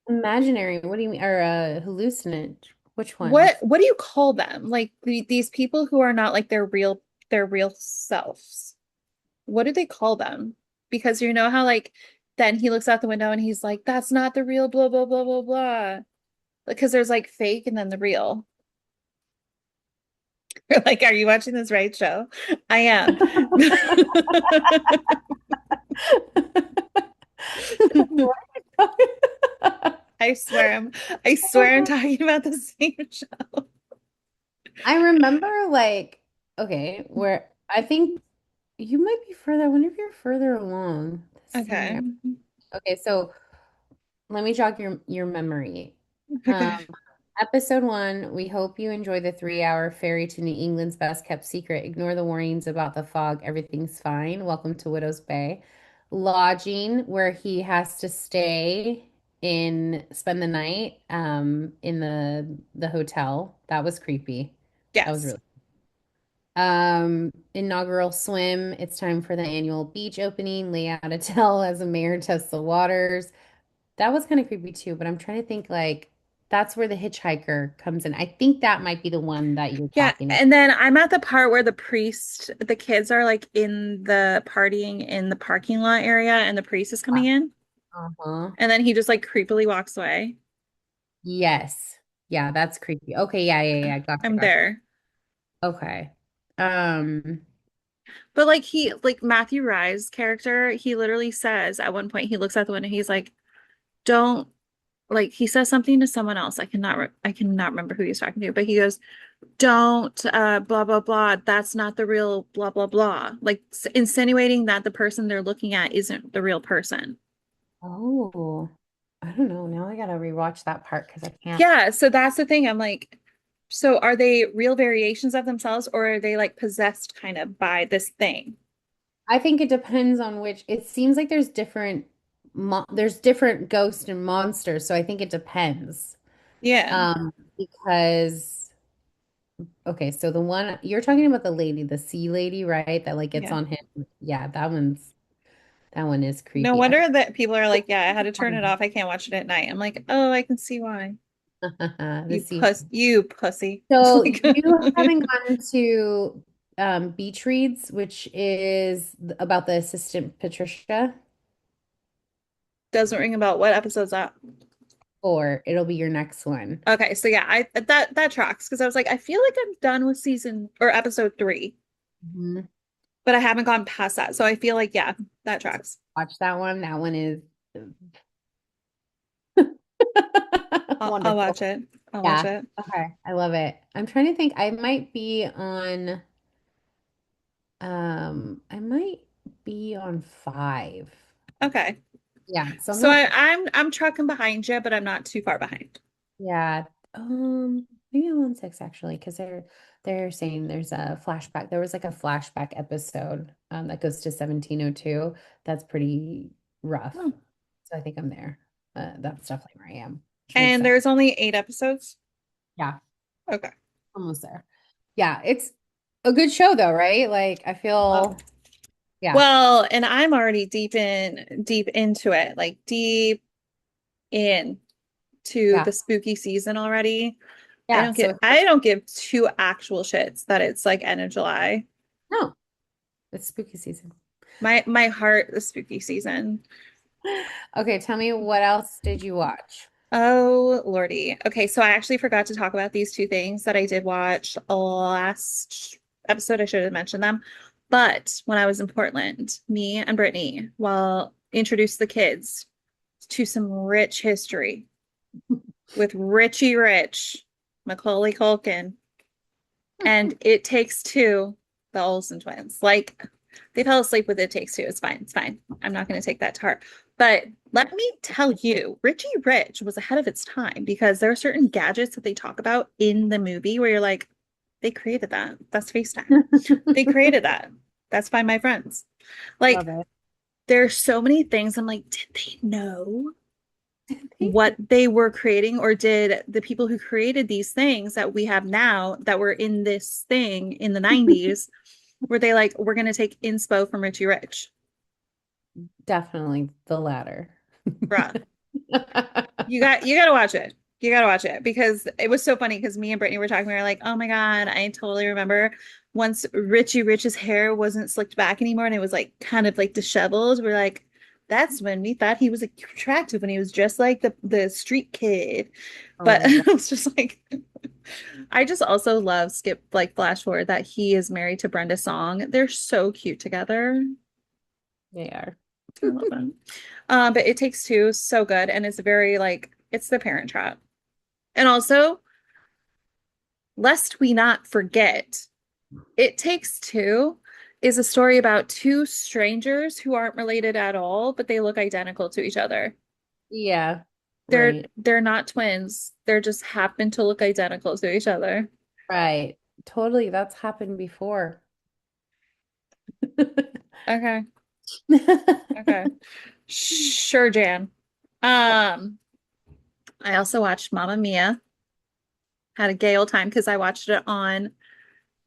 Imaginary. What do you mean? Or hallucinant? Which ones? What do you call them? Like these people who are not like their real selves. What do they call them? Because you know how like then he looks out the window and he's like, that's not the real blah blah blah blah blah. Because there's like fake and then the real. You're like, are you watching this right show? I am. I swear I'm talking about the same show. I remember like, okay, where I think you might be further. I wonder if you're further along this Okay. scenario. Okay, so let me jog your memory. Okay. Um, Episode one, we hope you enjoy the 3 hour ferry to New England's best kept secret. Ignore the warnings about the fog. Everything's fine. Welcome to Widow's Bay. Lodging, where he has to stay spend the night in the hotel. That was creepy. That was Yes. really inaugural swim. It's time for the annual beach opening. Lay out a towel as the mayor tests the waters. That was kind of creepy too, but I'm trying to think like that's where the hitchhiker comes in. I think that might be the one that you're Yeah. talking about. And then I'm at the part where the kids are like in the partying in the parking lot area and the priest is coming in. Uh-huh. And then he just like creepily walks away. Yes. Yeah, that's creepy. Okay, yeah, yeah, yeah. Gotcha, I'm gotcha. there. Okay. Um, But like like Matthew Rye's character, he literally says at one point, he looks out the window, he's like, don't like he says something to someone else. I cannot remember who he's talking to, but he goes, don't blah blah blah. That's not the real blah blah blah. Like insinuating that the person they're looking at isn't the real person. oh, I don't know. Now I gotta rewatch that part because I can't. Yeah, so that's the thing. I'm like, so are they real variations of themselves or are they like possessed kind of by this thing? I think it depends on which. It seems like there's different ghosts and monsters, so I think it depends. Yeah. Because okay, so the one you're talking about the lady, the sea lady, right? That like gets Yeah. on him. Yeah, that one is No creepy. I wonder that people are like, yeah, I had to turn it off. I can't watch it at night. I'm like, oh, I can see why. the sea. You pussy. So Like, you haven't gone to Beach Reads, which is about the assistant Patricia, doesn't ring about what episode's that? or it'll be your next one. Okay, so yeah, I that tracks because I was like, I feel like I'm done with season or episode 3, Mhm. but I haven't gone past that. So I feel like yeah, that tracks. Watch that one. That one is I'll wonderful. watch it. I'll watch Yeah. it. Okay. I love it. I'm trying to think. I might be on 5. Okay. Yeah. So I'm So not, I'm trucking behind you, but I'm not too far behind. yeah. Maybe I'm on 6 actually, because they're saying there's a flashback. There was like a flashback episode that goes to 1702. That's pretty rough. Oh. So I think I'm there. That's definitely where I am, which makes And sense. there's only 8 episodes. Yeah, Okay. almost there. Yeah, it's a good show though, right? Like I Oh. feel, yeah, Well, and I'm already deep into it, like deep in to yeah, the spooky season already. yeah. So I don't give two actual shits that it's like end of July. no, it's spooky season. My heart, the spooky season. Okay, tell me what else did you watch? Oh, Lordy. Okay, so I actually forgot to talk about these two things that I did watch last episode. I should have mentioned them. But when I was in Portland, me and Brittany, well, introduced the kids to some rich history with Richie Rich. Macaulay Culkin, and It Takes Two, the Olsen twins. Like they fell asleep with It Takes Two. It's fine. It's fine. I'm not going to take that to heart. But let me tell you, Richie Rich was ahead of its time because there are certain gadgets that they talk about in the movie where you're like, they created that. That's FaceTime. They created that. That's Find My Friends. Love Like, it. there's so many things. I'm like, did they know what they were creating, or did the people who created these things that we have now that were in this thing in the 90s, were they like, we're going to take inspo from Richie Rich? Definitely the latter. Bruh, you got to watch it. You got to watch it because it was so funny because me and Brittany were talking. We were like, oh my God, I totally remember once Richie Rich's hair wasn't slicked back anymore and it was like kind of like disheveled. We're like, that's when we thought he was attractive when he was just like the street kid. Oh But my I God. was just like, I just also love skip like flash forward that he is married to Brenda Song. They're so cute together. They are. I love them. But It Takes Two, so good. And it's very like it's the Parent Trap. And also, lest we not forget, It Takes Two is a story about two strangers who aren't related at all, but they look identical to each other. Yeah, They're right. they're not twins. They're just happen to look identical to each other. Right. Totally. That's happened before. Okay. Okay. Sure, Jan. I also watched Mamma Mia. Had a gay old time because I watched it on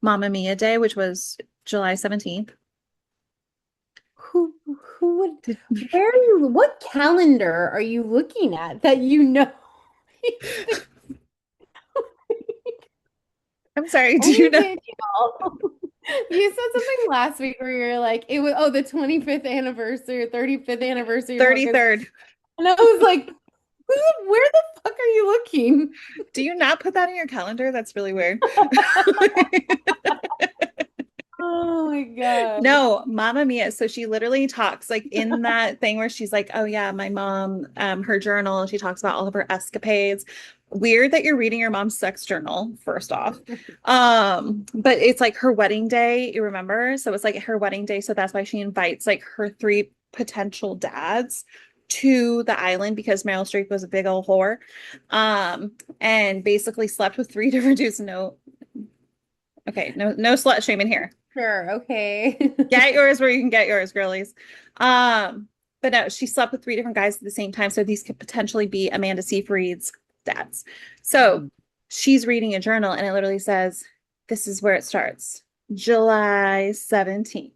Mamma Mia Day, which was July 17th. Who would, Did, where are you, what calendar are you looking at that you know? I'm sorry, do you Only know Danielle. You said something last week where you're like, it was, oh, the 25th anniversary, 35th anniversary of Hocus. 33rd? And I was like, where the fuck are you looking? Do you not put that in your calendar? That's really weird. Oh my God. No, Mamma Mia. So she literally talks like in that thing where she's like, "Oh yeah, my mom, her journal." She talks about all of her escapades. Weird that you're reading your mom's sex journal, first off. But it's like her wedding day, you remember? So it's like her wedding day. So that's why she invites like her three potential dads to the island because Meryl Streep was a big old whore. And basically slept with three different dudes. No, okay, no slut shaming here. Sure, okay. Get yours where you can get yours, girlies. But no, she slept with three different guys at the same time. So these could potentially be Amanda Seyfried's dads. So she's reading a journal and it literally says, this is where it starts. July 17th.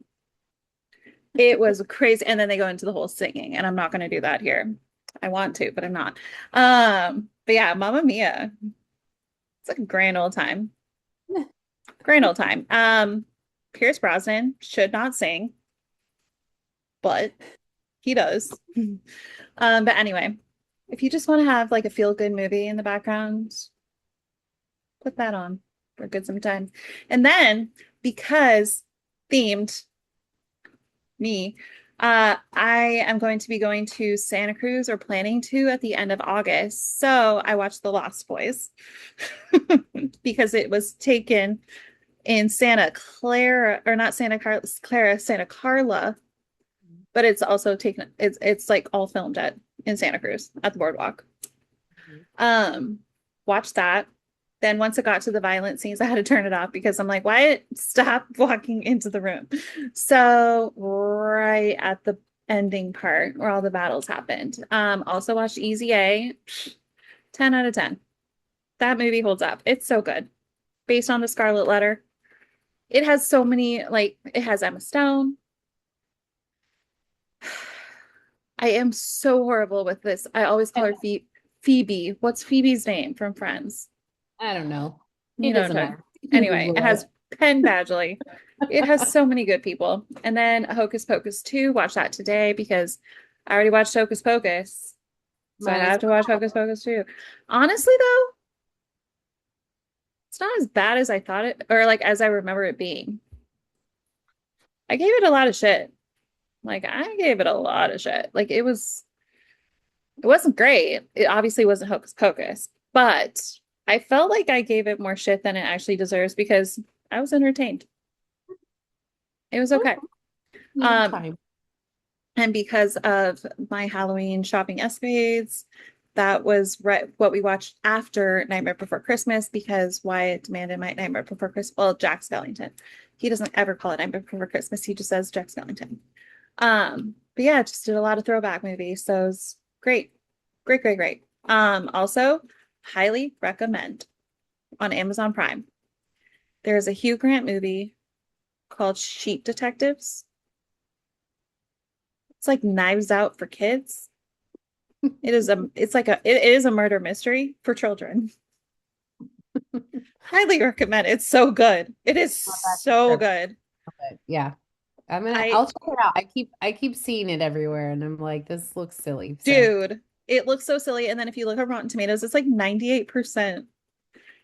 It was crazy. And then they go into the whole singing, and I'm not going to do that here. I want to, but I'm not. But yeah, Mamma Mia. It's a grand old time. Grand old time. Pierce Brosnan should not sing, but he does. But anyway, if you just want to have like a feel-good movie in the background, put that on for a good some time. And then because themed me, I am going to be going to Santa Cruz or planning to at the end of August. So I watched The Lost Boys because it was taken in Santa Clara, or not Clara, Santa Carla, but it's also taken, it's like all filmed at in Santa Cruz at the boardwalk. Um, watched that. Then once it got to the violent scenes, I had to turn it off because I'm like, why stop walking into the room? So right at the ending part where all the battles happened. Also watched Easy A, 10 out of 10. That movie holds up. It's so good. Based on the Scarlet Letter. It has so many, like, it has Emma Stone. I am so horrible with this. I always call her Phoebe. What's Phoebe's name from Friends? I don't know. You It know what I'm doesn't talking. matter. You can Anyway, it Google has Penn Badgley. It has so many good people. And then Hocus Pocus 2, watch that today because I already watched Hocus Pocus. So I Might as have to watch Hocus Pocus 2. Honestly, though, it's not as bad as I thought it, or like as I remember it being. I gave it a lot of shit. Like I gave it a lot of shit. Like it wasn't great. It obviously wasn't Hocus Pocus, but I felt like I gave it more shit than it actually deserves because I was entertained. It was okay. Needed Um, time. and because of my Halloween shopping escapades, that was what we watched after Nightmare Before Christmas because Wyatt demanded my Nightmare Before Christmas. Well, Jack Skellington. He doesn't ever call it Nightmare Before Christmas. He just says Jack Skellington. But yeah, just did a lot of throwback movies. So it's great. Great, great, great. Also highly recommend on Amazon Prime. There's a Hugh Grant movie called Sheep Detectives. It's like Knives Out for kids. It is a murder mystery for children. Highly recommend. It's so good. It is Not that so sure, good. but yeah. I I'll check it out. I keep seeing it everywhere and I'm like, this looks silly. So Dude, it looks so silly. And then if you look at Rotten Tomatoes, it's like 98%.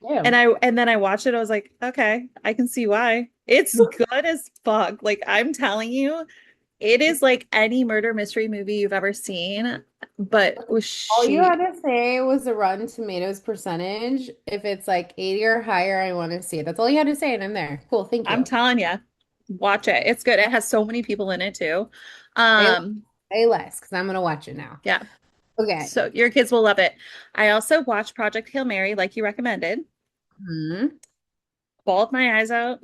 yeah. And then I watched it, I was like, okay, I can see why. It's good as fuck. Like I'm telling you, it is like any murder mystery movie you've ever seen, but with All you had she to say was the Rotten Tomatoes percentage. If it's like 80 or higher, I want to see it. That's all you had to say, and I'm there. Cool, thank I'm you. telling you, watch it. It's good. It has so many people in it too. Say, Um, say less, because I'm gonna watch it now. yeah. Okay. So your kids will love it. I also watched Project Hail Mary, like you recommended. Hmm. Bawled my eyes out.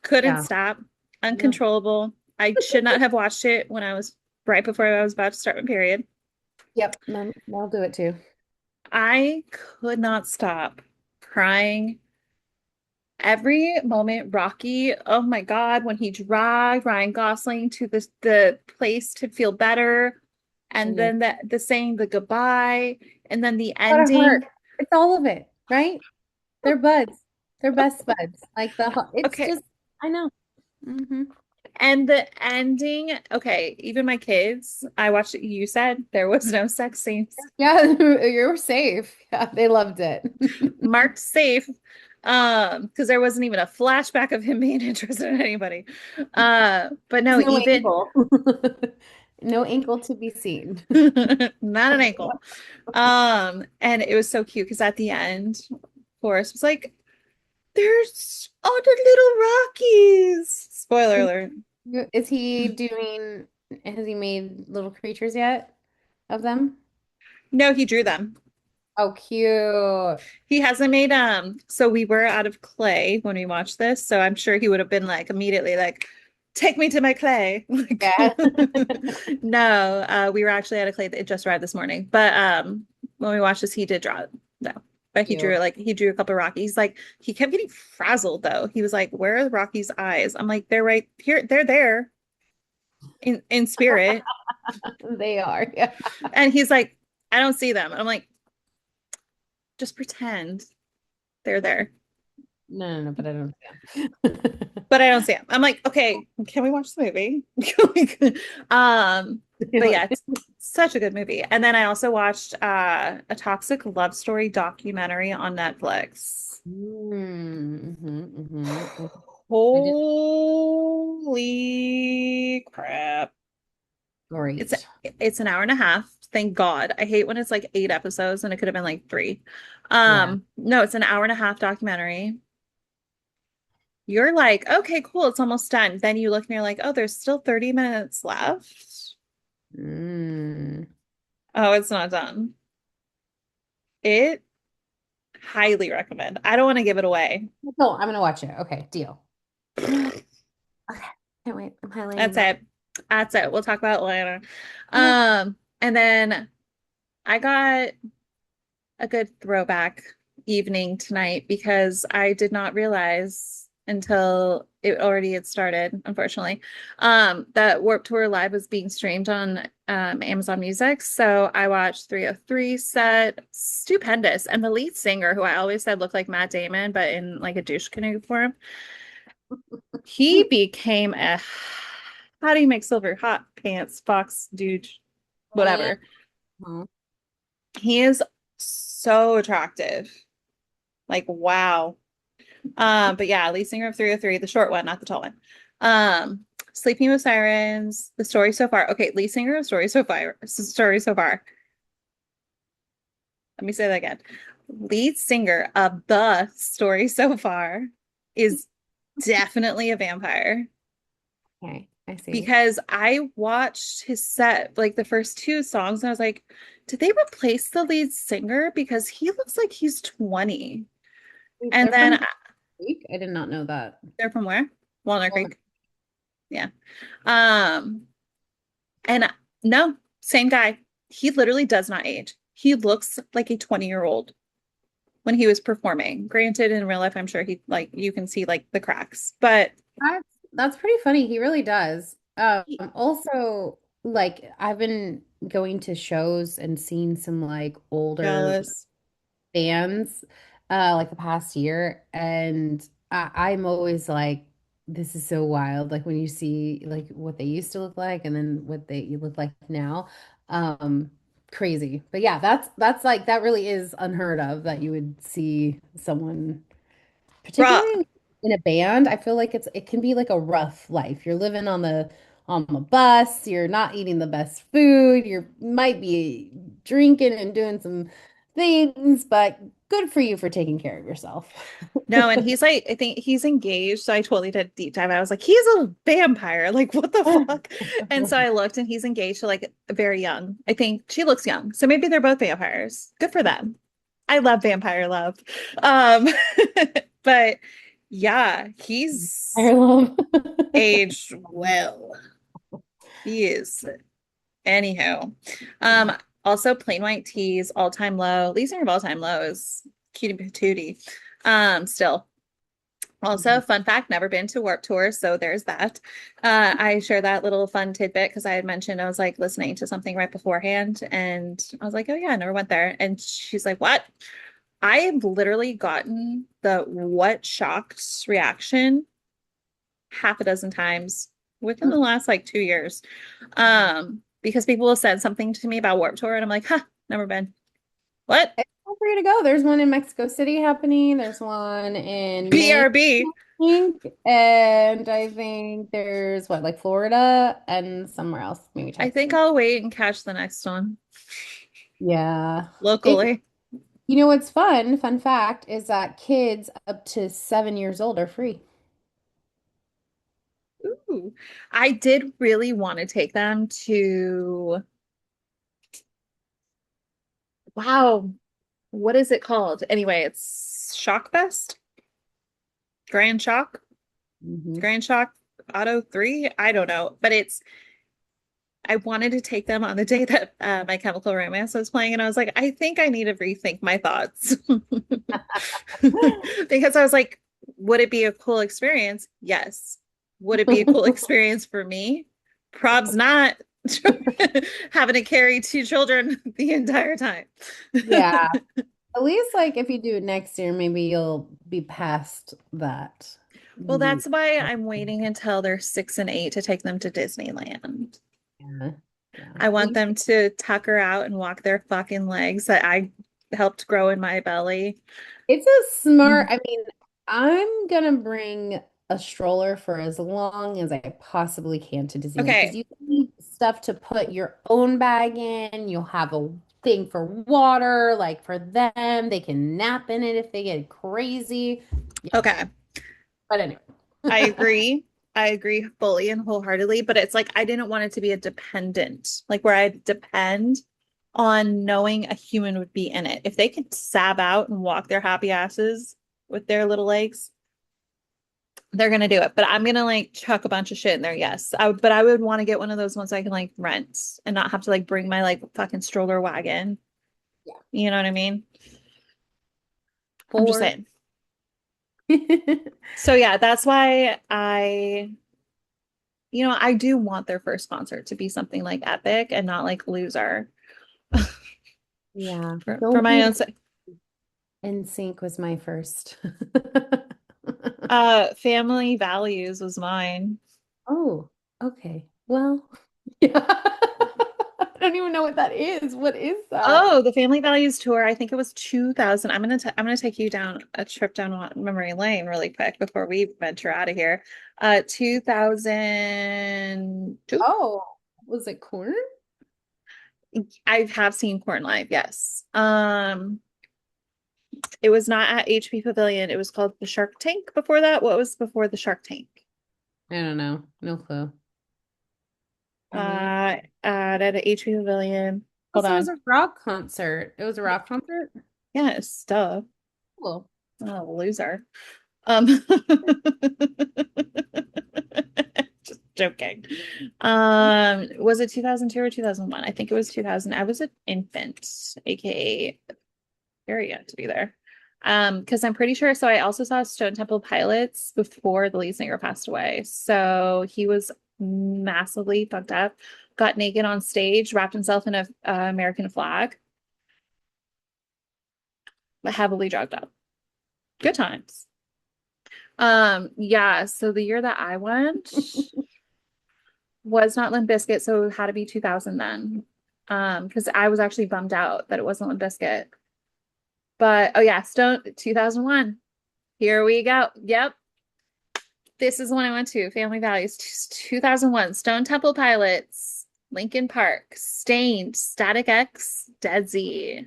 Couldn't Yeah. stop. No. Uncontrollable. I should not have watched it when I was right before I was about to start my period. Yep. I'll do it too. I could not stop crying every moment. Rocky, oh my God, when he dragged Ryan Gosling to the place to feel better, I and know. then the saying the goodbye, and then the Gotta hurt. ending. It's all of it, right? They're buds. They're best buds. It's Okay. just, I know. Hmm. And the ending, okay, even my kids, I watched it. You said there was no sex scenes. Yeah, you're safe. Yeah, they loved it. Marked safe. Because there wasn't even a flashback of him being interested in anybody. But no, No even ankle. No ankle to be seen. not an ankle. And it was so cute because at the end, Forrest was like, there's all the little Rockies. Spoiler alert. Is he doing, has he made little creatures yet of them? No, he drew them. Oh, cute. He hasn't made so we were out of clay when we watched this, so I'm sure he would have been like immediately like, take me to my clay. Like Yeah. no, we were actually out of clay that just arrived this morning. But when we watched this, he did draw it. No. But Cute. he drew a couple of Rockies. Like he kept getting frazzled though. He was like, where are Rocky's eyes? I'm like, they're right here, they're there in spirit. They are. Yeah. And he's like, I don't see them. I'm like, just pretend they're there. No, but I don't see But I don't see him. I'm like, okay, can we watch the movie? But yeah, them. it's such a good movie. And then I also watched a toxic love story documentary on Netflix. I did Holy crap. It's great. it's an hour and a half. Thank God. I hate when it's like 8 episodes and it could have been like three. Yeah. No, it's an hour and a half documentary. You're like, okay, cool, it's almost done. Then you look and you're like, oh, there's still 30 minutes left. Mm. Oh, it's not done. It highly recommend. I don't want to give it away. No, I'm gonna watch it. Okay, deal. Okay. Can't wait. I'm highlighting That's that. it. That's it. We'll talk about it later. Okay. And then I got a good throwback evening tonight because I did not realize until it already had started, unfortunately, that Warped Tour Live was being streamed on Amazon Music. So I watched 303 set, stupendous. And the lead singer, who I always said looked like Matt Damon, but in like a douche canoe form, he became a how do you make silver hot pants fox dude, Yeah. whatever. He is so attractive. Like, wow. But yeah, lead singer of 303, the short one, not the tall one. Sleeping with Sirens, the story so far. Okay, lead singer of story so far. Story so far. Let me say that again. lead singer of the story so far is definitely a vampire Okay, I see. because I watched his set, like the first two songs, and I was like, did they replace the lead singer? Because he looks like he's 20. Wait, And they're then from Greek? I did not know that. they're from where? Walnut Well, Creek. Yeah. Um, and no, same guy. He literally does not age. He looks like a 20-year-old when he was performing. Granted, in real life, I'm sure he like you can see like the cracks, but that's that's pretty funny. He really does. he- Also, like I've been going to shows and seeing some like older jealous. bands like the past year, and I'm always like, this is so wild. Like when you see like what they used to look like and then what they look like now. Um, Crazy. But yeah, that's like that really is unheard of that you would see someone Bruh. particularly in a band. I feel like it can be like a rough life. You're living on the bus, you're not eating the best food, you might be drinking and doing some things, but good for you for taking care of yourself. No, and he's like, I think he's engaged. So I totally did a deep dive. I was like, he's a vampire. Like, what the fuck? And so I looked and he's engaged to like very young. I think she looks young. So maybe they're both vampires. Good for them. I love vampire love. Um, but yeah, I he's love. aged well. He is. Anyhow. Um, also plain white tees, all-time low. Least of all-time lows. Cutie patootie. Still. Also, fun fact, never been to Warp Tour, so there's that. I share that little fun tidbit because I had mentioned I was like listening to something right beforehand, and I was like, "Oh yeah, I never went there." And she's like, "What?" I have literally gotten the what shocked reaction half a dozen times within the last like 2 years. Because people have said something to me about Warp Tour, and I'm like, "Huh, never been." What? It's time for you to go. There's one in Mexico City happening. There's one in Maine, BRB. I think, and I think there's what, like Florida and somewhere else, maybe I think Texas. I'll wait and catch the next one Yeah. It, locally. you know what's fun? Fun fact is that kids up to 7 years old are free. Ooh, I did really want to take them to, wow, what is it called? Anyway, it's Shock Fest, Grand Shock, Hmm. Grand Shock Auto 3. I don't know, but I wanted to take them on the day that My Chemical Romance was playing, and I was like, I think I need to rethink my thoughts because I was like, would it be a cool experience? Yes. Would it be a cool experience for me? Probs not. Having to carry two children the entire time. Yeah. At least like if you do it next year, maybe you'll be past that. Well, You- that's why I'm waiting until they're 6 and 8 to take them to Disneyland. Yeah. Yeah. I want We them to tucker out and walk their fucking legs that I helped grow in my belly. It's a smart, I mean, I'm gonna bring a stroller for as long as I possibly can to Disneyland because Okay. you need stuff to put your own bag in. You'll have a thing for water, like for them. They can nap in it if they get crazy. Yeah. Okay. But anyway. I agree. I agree fully and wholeheartedly, but it's like I didn't want it to be a dependent, like where I depend on knowing a human would be in it. If they could sab out and walk their happy asses with their little legs, they're gonna do it. But I'm gonna like chuck a bunch of shit in there. Yes, but I would want to get one of those ones I can like rent and not have to like bring my like fucking stroller wagon. Yeah. You know what I mean? I'm just For saying. So yeah, that's why I do want their first concert to be something like epic and not like loser yeah. for Don't my be own sake. in sync was my first. Family values was mine. Oh, okay. Well, yeah. I don't even know what that is. What is that? Oh, the Family Values tour. I think it was 2000. I'm gonna take you down a trip down memory lane really quick before we venture out of here. 2002. Oh, was it corn? I have seen Corn Live, yes. It was not at HP Pavilion. It was called the Shark Tank before that. What was before the Shark Tank? I don't know. No clue. Maybe. At HP Pavilion. Hold Also, it was on. a rock concert. It was a rock concert. Yes, duh. Cool. Oh, loser. Um, just joking. Was it 2002 or 2001? I think it was 2000. I was an infant, aka very young to be there. Because I'm pretty sure. So I also saw Stone Temple Pilots before the lead singer passed away. So he was massively fucked up, got naked on stage, wrapped himself in a American flag, but heavily drugged up. Good times. Yeah, so the year that I went was not Limp Bizkit, so it had to be 2000 then. Because I was actually bummed out that it wasn't Limp Bizkit. But oh yeah, Stone 2001. Here we go. Yep. This is the one I went to. Family Values 2001. Stone Temple Pilots, Linkin Park, Stained, Static X, Dead Z.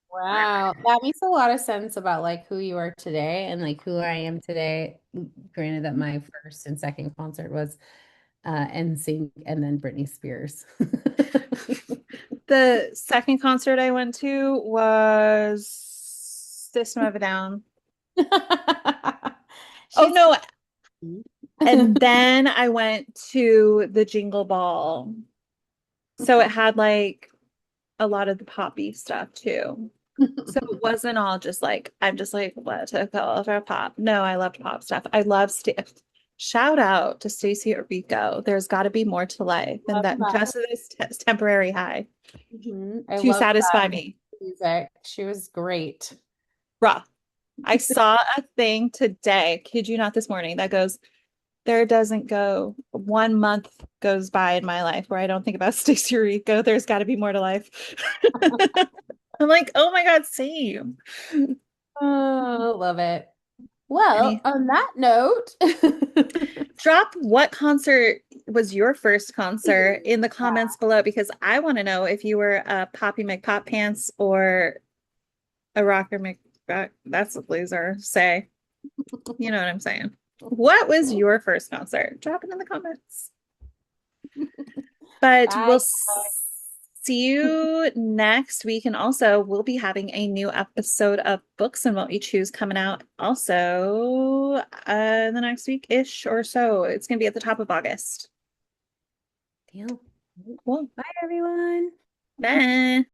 Wow. That makes a lot of sense about like who you are today and like who I am today. Granted that my first and second concert was NSYNC and then Britney Spears. The second concert I went to was System of a Down. Oh She's no, cute. and then I went to the Jingle Ball. So it had like a lot of the poppy stuff too. So it wasn't all just like, I'm just like, what to call for pop. No, I loved pop stuff. I love shout out to Stacey Rico. There's got to be more to life than Love that that. just this temporary high I to love satisfy that me. music. She was great. Bruh. I saw a thing today, kid you not, this morning that goes, there doesn't go 1 month goes by in my life where I don't think about Stacey Rico. There's got to be more to life. I'm like, oh my God, same. Oh, love it. Well, Any on that note, drop what concert was your first concert in the comments below because I want to know if you were a Poppy McPop Pants or a Rocker McRock. That's a loser. Say, you know what I'm saying. What was your first concert? Drop it in the comments. But bye. see you next week. And also, we'll be having a new episode of Books and What We Choose coming out also the next week-ish or so. It's going to be at the top of August. Deal. Cool. Bye, everyone. Bye.